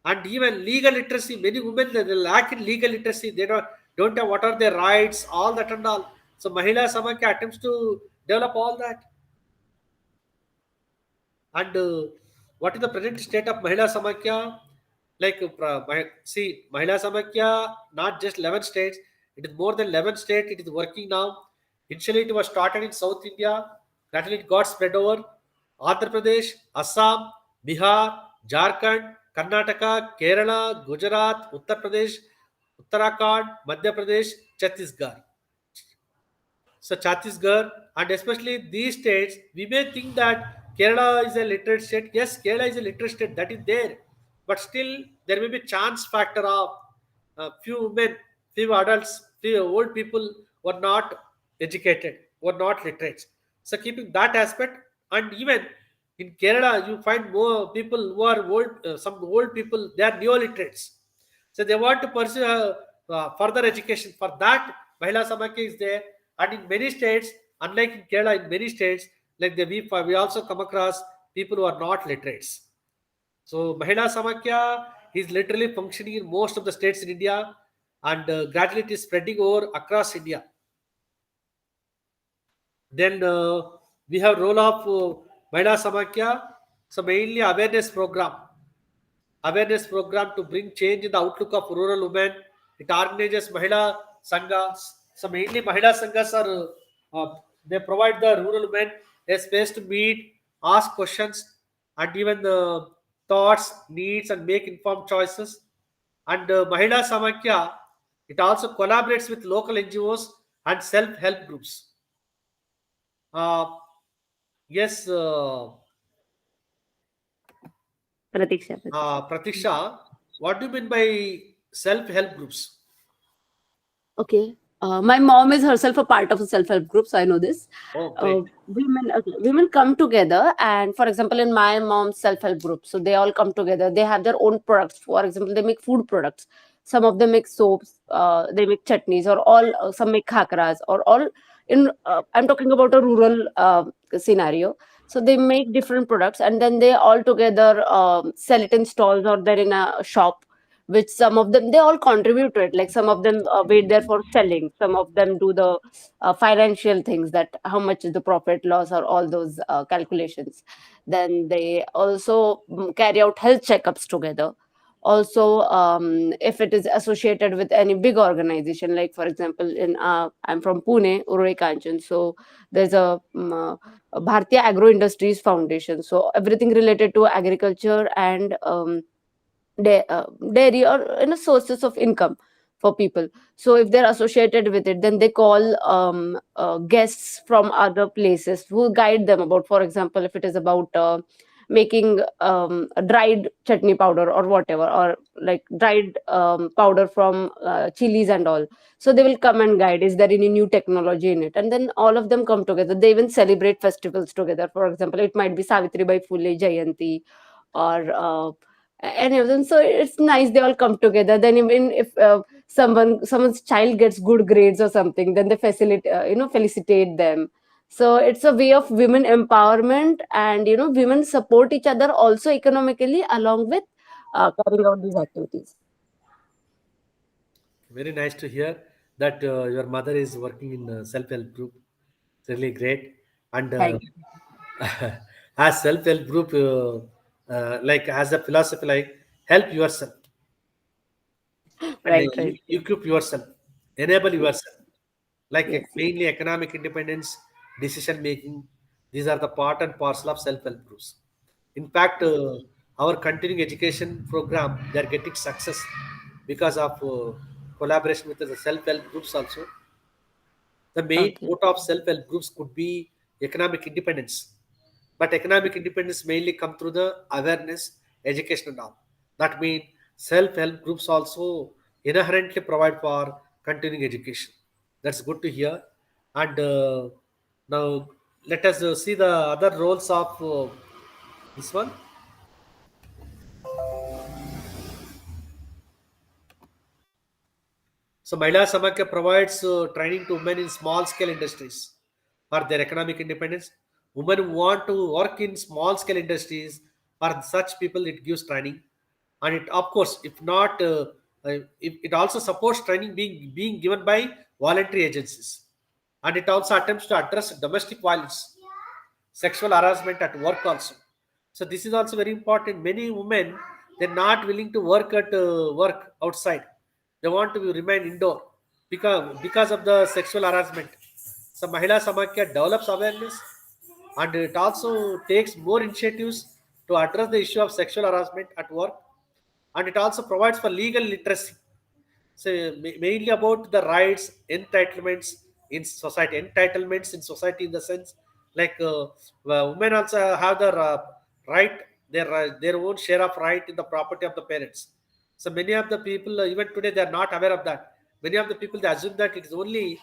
And even legal literacy, many women they lack in legal literacy. They don't have what are their rights, all that and all. So Mahila Samakya attempts to develop all that. And what is the present state of Mahila Samakya? See, Mahila Samakya, not just 11 states, it is more than 11 states, it is working now. Initially, it was started in South India, gradually it got spread over Andhra Pradesh, Assam, Bihar, Jharkhand, Karnataka, Kerala, Gujarat, Uttar Pradesh, Uttarakhand, Madhya Pradesh, Chhattisgarh. So Chhattisgarh and especially these states, we may think that Kerala is a literate state. Yes, Kerala is a literate state, that is there, but still there may be chance factor of few women, few adults, few old people were not educated, were not literate. So keeping that aspect, and even in Kerala, you find more people who are old. Some old people they are neo-literates, so they want to pursue further education. For that, Mahila Samakya is there, and in many states, unlike in Kerala, in many states, we also come across people who are not literates. So Mahila Samakya is literally functioning in most of the states in India, and gradually it is spreading over across India. Then we have role of Mahila Samakya, so mainly awareness program to bring change in the outlook of rural women. It organizes Mahila Sanghas. So mainly Mahila Sanghas are they provide the rural women a space to meet, ask questions, and even the thoughts, needs, and make informed choices. And Mahila Samakya, it also collaborates with local NGOs and self-help groups. Uh, yes, Pratiksha, Pratiksha. Pratiksha, what do you mean by self-help groups? Okay. My mom is herself a part of a self-help group, so I know this. Oh, great. Women come together, and for example, in my mom's self-help group, so they all come together. They have their own products. For example, they make food products. Some of them make soaps. They make chutneys, or all. Some make khakras, or all. I'm talking about a rural scenario. So they make different products, and then they all together sell it in stalls, or they're in a shop, which some of them they all contribute to it. Like some of them wait there for selling, some of them do the financial things, that how much is the profit loss, or all those calculations. Then they also carry out health checkups together. Also, if it is associated with any big organization, like for example, in I'm from Pune, Uroi Kanchan, so there's a Bhartiya Agro Industries Foundation. So everything related to agriculture and dairy, or sources of income for people. So if they're associated with it, then they call guests from other places who guide them about, for example, if it is about making a dried chutney powder or whatever, or like dried powder from chilies and all. So they will come and guide, is there any new technology in it, and then all of them come together. They even celebrate festivals together. For example, it might be Savitri Bai Phule Jayanti, or any of them. So it's nice, they all come together. Then even if someone's child gets good grades or something, then they facilitate, felicitate them. So it's a way of women empowerment, and women support each other also economically, along with carrying out these activities. Very nice to hear that your mother is working in a self-help group. It's really great. And Thank you. as self-help group, like as a philosophy, like help yourself and Right, right. equip yourself, enable Yes, yourself. Like yes, yes. mainly economic independence, decision making. These are the part and parcel of self-help groups. In fact, our continuing education program, they are getting success because of collaboration with the self-help groups also. The main Okay. motto of self-help groups could be economic independence, but economic independence mainly come through the awareness, education, and all. That means self-help groups also inherently provide for continuing education. That's good to hear. And now let us see the other roles of this one. So Mahila Samakya provides training to women in small scale industries for their economic independence. Women who want to work in small scale industries, for such people it gives training. And it, of course, if not, it also supports training being given by voluntary agencies. And it also attempts to address domestic violence, sexual harassment at work also. So this is also very important. Many women, they're not willing to work at work outside. They want to remain indoor because of the sexual harassment. So Mahila Samakya develops awareness, and it also takes more initiatives to address the issue of sexual harassment at work, and it also provides for legal literacy. So mainly about the rights, entitlements in society, in the sense like women also have the right, their own share of right in the property of the parents. So many of the people, even today, they are not aware of that. Many of the people, they assume that it is only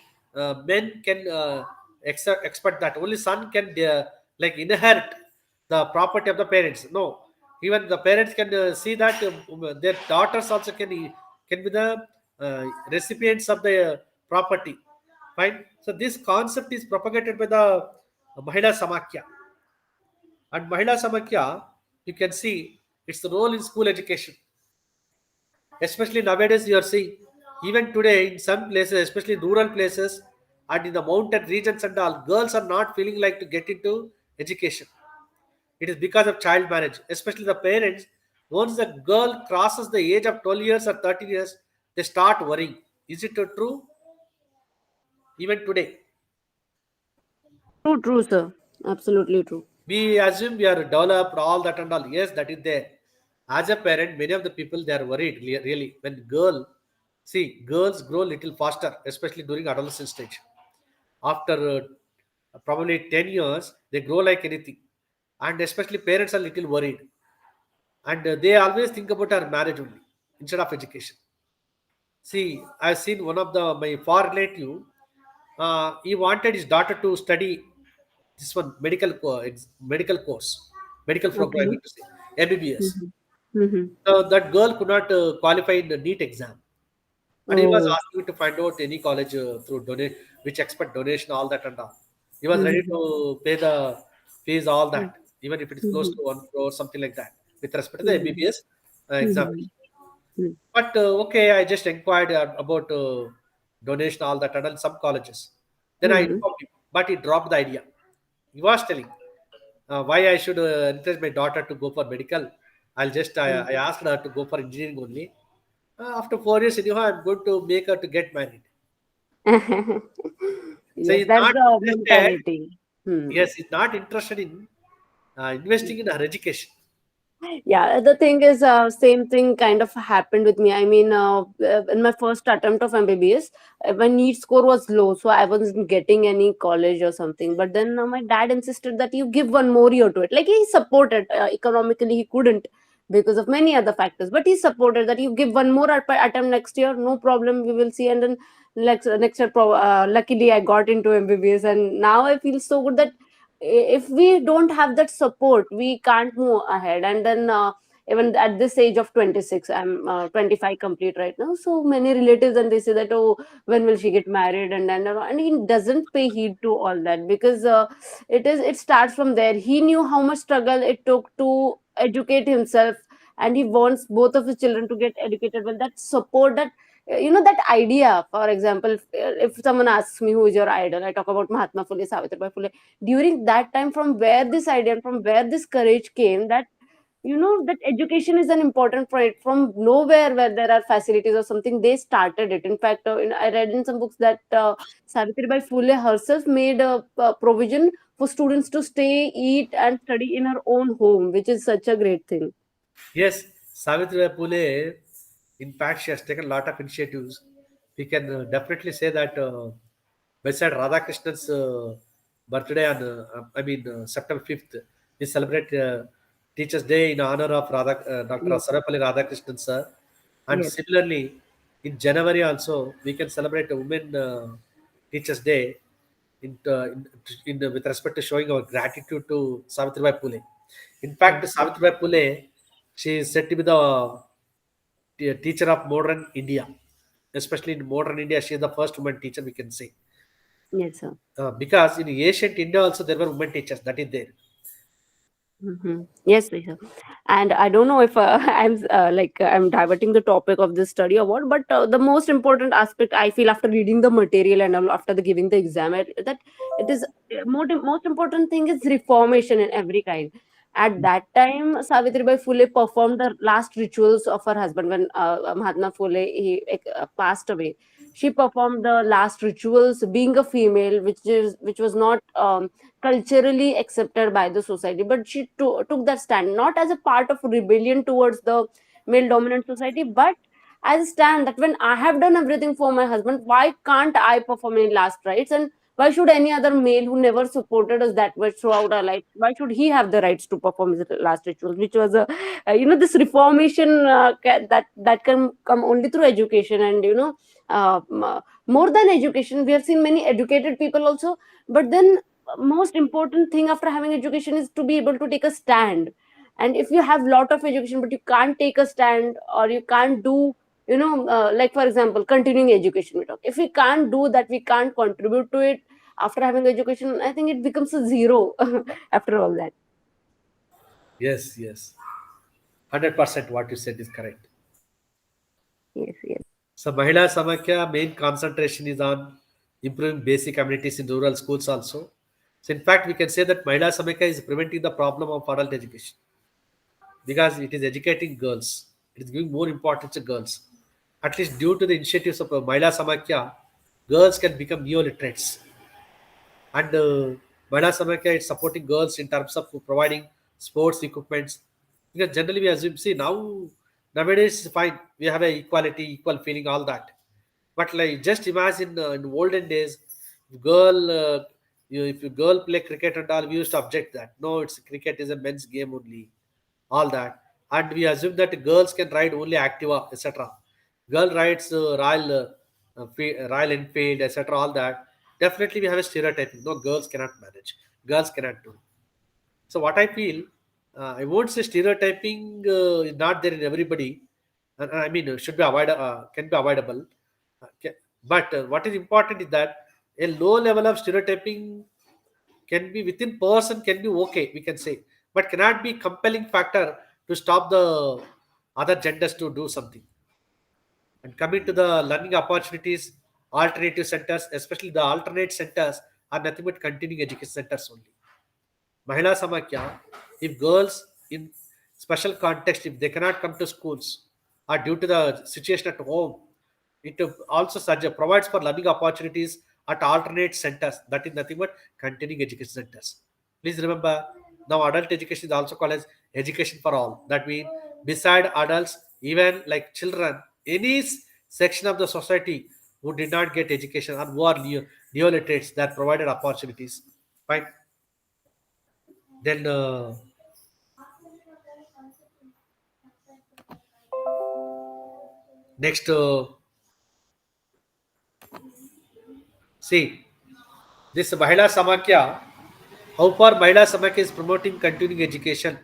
men can expect that only son can like inherit the property of the parents. No, even the parents can see that their daughters also can be the recipients of the property. Fine. So this concept is propagated by the Mahila Samakya. And Mahila Samakya, you can see its role in school education. Especially nowadays, you are seeing even today in some places, especially rural places and in the mountain regions and all, girls are not feeling like to get into education. It is because of child marriage, especially the parents. Once the girl crosses the age of 12 years or 13 years, they start worrying. Is it true? Even today, True, true, sir. Absolutely true. we assume we are developed, all that and all. Yes, that is there. As a parent, many of the people they are worried really when girls grow little faster, especially during adolescent stage. After probably 10 years, they grow like anything, and especially parents are little worried, and they always think about our marriage only instead of education. See, I've seen one of the my far relative. He wanted his daughter to study this one medical course, medical program. I Okay. mean to say MBBS. Mm-hmm. Mm-hmm. So that girl could not qualify in the NEET exam, and he was Oh. asking me to find out any college through donate, which expect donation, all that and all. He was ready Mm-hmm. to pay the fees, all that, even if it is close Mm-hmm. to 1 crore, something like that, with respect to the Mm-hmm. MBBS examination. Mm-hmm. But okay, I just inquired about donation, all that, and in some colleges. Then I Mm-hmm. informed him, but he dropped the idea. He was telling why I should encourage my daughter to go for medical. I asked her to go for engineering only. After 4 years, anyhow, I'm going to make her to get married. So Yes, he's that's not the interested. mentality. Hmm. Yes, he's not interested in investing in her education. Yeah, the thing is, same thing kind of happened with me. I mean, in my first attempt of MBBS, my NEET score was low, so I wasn't getting any college or something. But then my dad insisted that you give one more year to it. Like he supported economically, he couldn't because of many other factors, but he supported that you give one more attempt next year, no problem, we will see. And then next year, luckily, I got into MBBS, and now I feel so good that if we don't have that support we can't move ahead. And then even at this age of 26, I'm 25 complete right now, so many relatives, and they say that, oh, when will she get married, and he doesn't pay heed to all that, because it starts from there. He knew how much struggle it took to educate himself, and he wants both of his children to get educated. Well, that support, that that idea, for example, if someone asks me who is your idol, I talk about Mahatma Phule, Savitribai Phule. During that time, from where this idea and from where this courage came, that that education is an important point. From nowhere where there are facilities or something, they started it. In fact, I read in some books that Savitribai Phule herself made a provision for students to stay, eat and study in her own home, which is such a great thing. Yes, Savitribai Phule, in fact, she has taken a lot of initiatives. We can definitely say that beside Radhakrishnan's birthday on, September 5th, we celebrate Teachers' Day in honor of Dr. Yes, Sarapalli Radhakrishnan sir. And yes, similarly, in January also, we can celebrate Women Teachers' Day with respect to showing our gratitude to Savitribai Phule. In fact, yes, Savitribai Phule, she is said to be the teacher of modern India. Especially in modern India, she is the first woman teacher, we can say. yes, sir. Because in ancient India also there were women teachers, that is there. Yes, Risha. And I don't know if I'm diverting the topic of this study or what, but the most important aspect I feel after reading the material and after the giving the exam, that it is most important thing is reformation in every kind. At that time, Savitribai Phule performed the last rituals of her husband when Mahatma Phule passed away. She performed the last rituals, being a female, which was not culturally accepted by the society, but she took that stand not as a part of rebellion towards the male dominant society, but as a stand that when I have done everything for my husband, why can't I perform any last rites? And why should any other male who never supported us that much throughout our life, why should he have the rights to perform his last rituals? Which was a this reformation that can come only through education. And more than education, we have seen many educated people also, but then most important thing after having education is to be able to take a stand. And if you have lot of education but you can't take a stand, or you can't do, like for example, continuing education we talk, if we can't do that, we can't contribute to it. After having education, I think it becomes a zero after all that. Yes, yes. 100% what you said is correct. Yes, yes. So Mahila Samakya main concentration is on improving basic amenities in rural schools also. So in fact, we can say that Mahila Samakya is preventing the problem of adult education because it is educating girls. It is giving more importance to girls. At least due to the initiatives of Mahila Samakya, girls can become neo-literates. And Mahila Samakya is supporting girls in terms of providing sports equipments. Because generally we assume, see nowadays fine, we have a equality, equal feeling, all that. But like just imagine in olden days, girl, if a girl play cricket and all, we used to object that. No, it's cricket is a men's game only, all that. And we assume that girls can ride only Activa, etc. Girl rides Royal Enfield, etc. All that. Definitely, we have a stereotyping. No, girls cannot manage. Girls cannot do. So what I feel, I won't say stereotyping is not there in everybody. I mean, should be can be avoidable. But what is important is that a low level of stereotyping can be within person can be okay, we can say, but cannot be compelling factor to stop the other genders to do something. And coming to the learning opportunities, alternative centers, especially the alternate centers, are nothing but continuing education centers only. Mahila Samakya, if girls in special context if they cannot come to schools or due to the situation at home. It also provides for learning opportunities at alternate centers, that is nothing but continuing education centers. Please remember, now adult education is also called as education for all. That means beside adults, even like children, any section of the society who did not get education or who are neo-literates, that provided opportunities. Fine. Then next, see this Mahila Samakya. How far Mahila Samakya is promoting continuing education?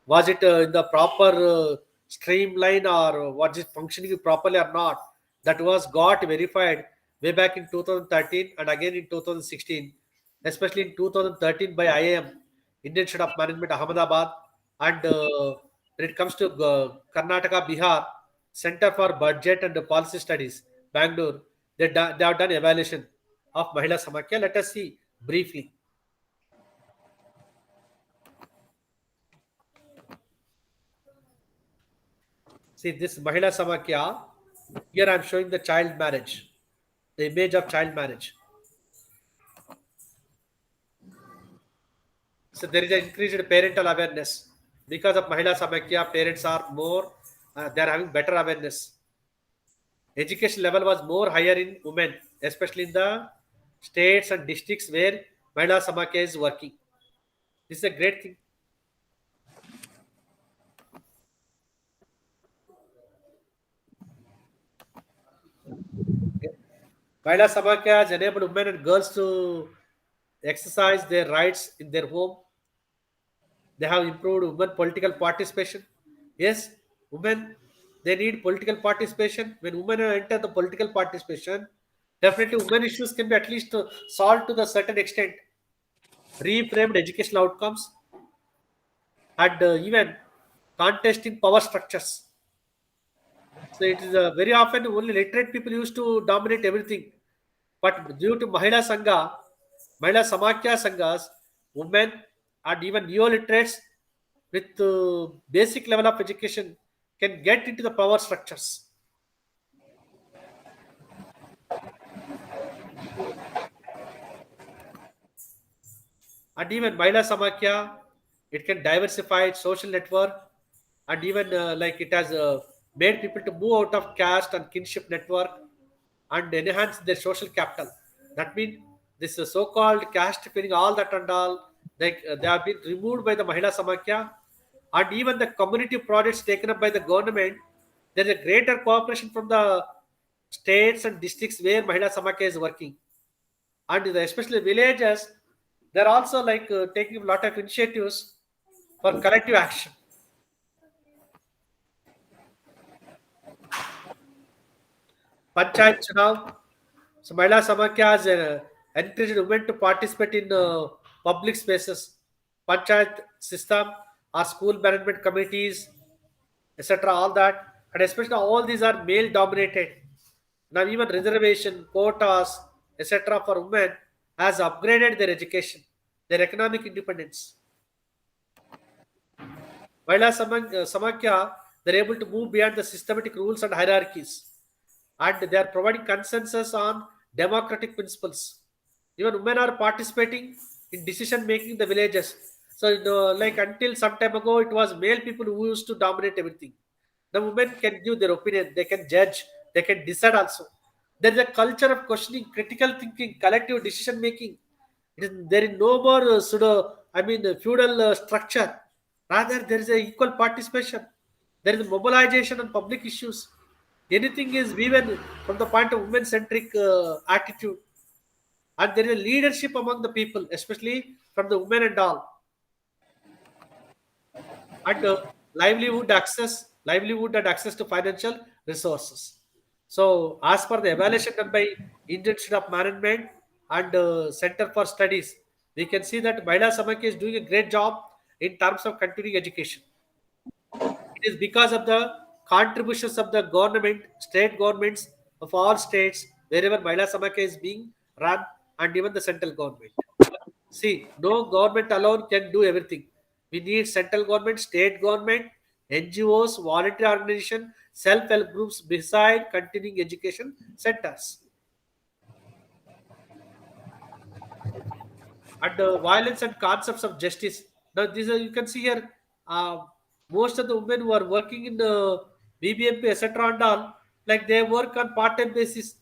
Was it in the proper streamline, or was it functioning properly or not? That was got verified way back in 2013 and again in 2016, especially in 2013 by IIM, Indian Institute of Management, Ahmedabad, and when it comes to Karnataka, Bihar, Center for Budget and Policy Studies, Bangalore, they have done evaluation of Mahila Samakya. Let us see briefly. See this Mahila Samakya. Here I am showing the child marriage, the image of child marriage. So there is an increased parental awareness because of Mahila Samakya. Parents are more, they are having better awareness. Education level was more higher in women, especially in the states and districts where Mahila Samakya is working. This is a great thing. Mahila Samakya has enabled women and girls to exercise their rights in their home. They have improved women political participation. Yes, women, they need political participation. When women enter the political participation, definitely women issues can be at least solved to the certain extent. Reframed educational outcomes and even contest in power structures. So it is very often only literate people used to dominate everything. But due to Mahila Sangha, Mahila Samakya Sanghas, women and even neo-literates with basic level of education can get into the power structures. And even Mahila Samakya, it can diversify its social network, and even like it has made people to move out of caste and kinship network and enhance their social capital. That means this so-called caste feeling, all that and all, they have been removed by the Mahila Samakya, and even the community projects taken up by the government. There is a greater cooperation from the states and districts where Mahila Samakya is working, and especially villages. They're also like taking a lot of initiatives for collective action. Panchayat Chunav. So Mahila Samakya has encouraged women to participate in public spaces, panchayat system, or school management committees, etc. All that, and especially all these are male dominated. Now even reservation, quotas, etc. for women has upgraded their education, their economic independence. While as Samakya, they're able to move beyond the systematic rules and hierarchies, and they are providing consensus on democratic principles. Even women are participating in decision making in the villages. So, like until some time ago, it was male people who used to dominate everything. The women can give their opinion, they can judge, they can decide also. There is a culture of questioning, critical thinking, collective decision making. There is no more feudal structure. Rather, there is a equal participation. There is mobilization on public issues. Anything is viewed from the point of women-centric attitude, and there is a leadership among the people, especially from the women and all, and livelihood and access to financial resources. So, as per the evaluation done by Indian Institute of Management and Center for Studies, we can see that Mahila Samakya is doing a great job in terms of continuing education. It is because of the contributions of the government, state governments of all states, wherever Mahila Samakya is being run, and even the central government. See, no government alone can do everything. We need central government, state government, NGOs, voluntary organization, self-help groups beside continuing education centers. And violence and concepts of justice. Now, these are, you can see here, uh, most of the women who are working in the BBMP, etc., and all, like they work on part-time basis,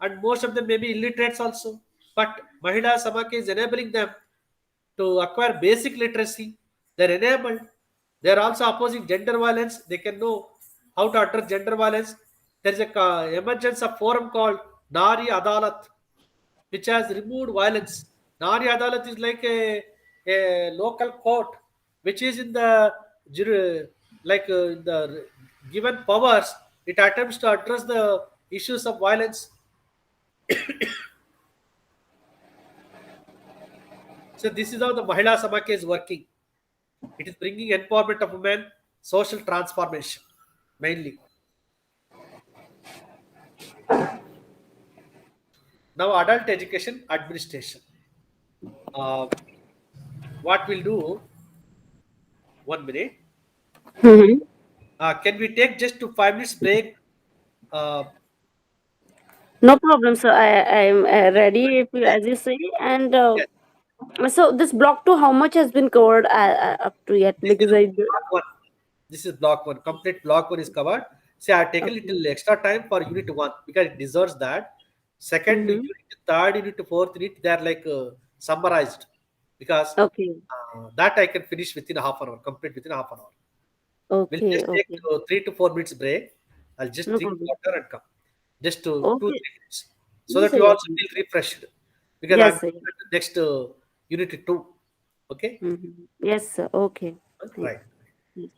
and most of them may be illiterates also. But Mahila Samake is enabling them to acquire basic literacy. They're enabled. They're also opposing gender violence. They can know how to address gender violence. There's a emergence of forum called Nari Adalat, which has removed violence. Nari Adalat is like a local court, which is in the like in the given powers, it attempts to address the issues of violence. So this is how the Mahila Samake is working. It is bringing empowerment of women, social transformation, mainly. Now, adult education administration. Uh, what we'll do? 1 minute. Mhm. Can we take just to 5 minutes break? Uh, No problem, sir. I'm ready if you, as you say. And yes, so this block two, how much has been covered up to yet? this Because is I. block one. This is block one. Complete block one is covered. See, I take a Okay. little extra time for unit one because it deserves that. Second Mm-hmm. unit, third unit, fourth unit, they are like summarized because Okay. that I can finish within half an hour, complete within half an hour. We'll Okay. just take Okay. 3 to 4 minutes break. I'll just No drink problem. water and come. Just to two, Okay. 3 minutes. So Yes, that sir. you Yes. also feel refreshed. Because I'm Yes, sir. going to next unit 2. Okay? Mm-hmm. Yes, sir. Okay. Thank Right. you.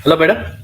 Hello, madam.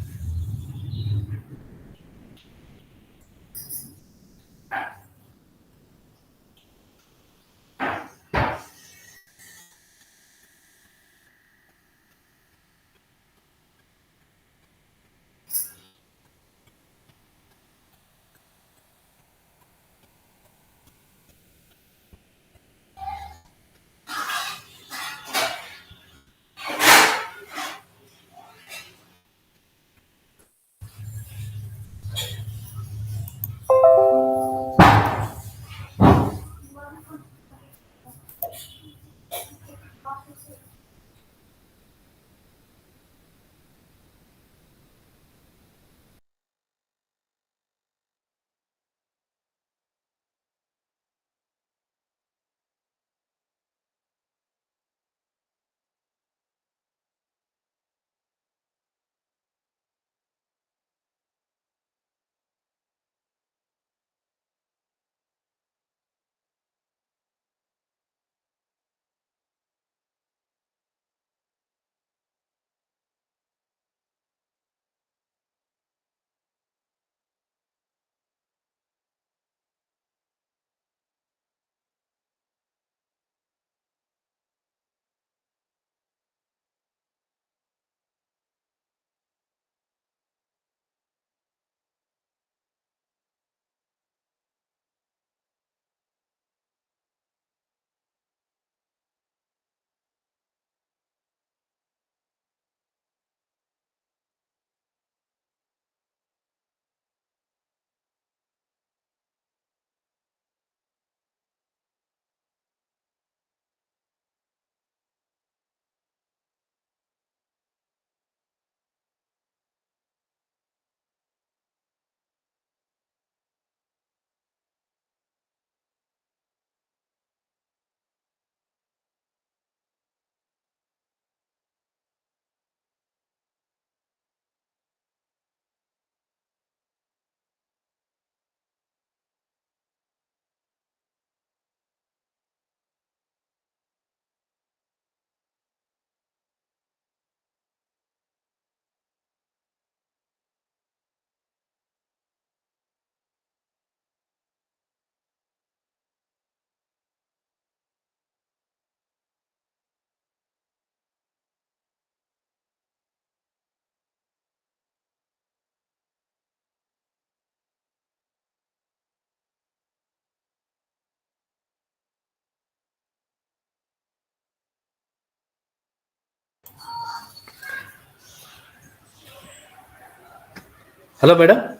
Hello, madam.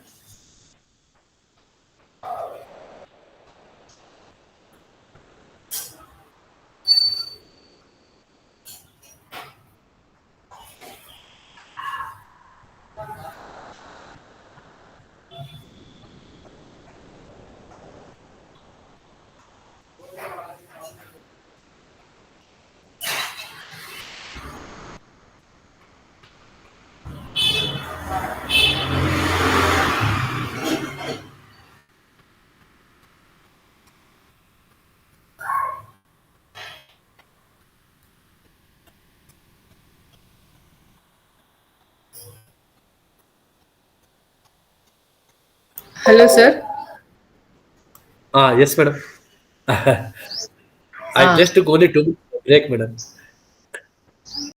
Hello, sir. Yes, madam. I Ah, just go to break, madam.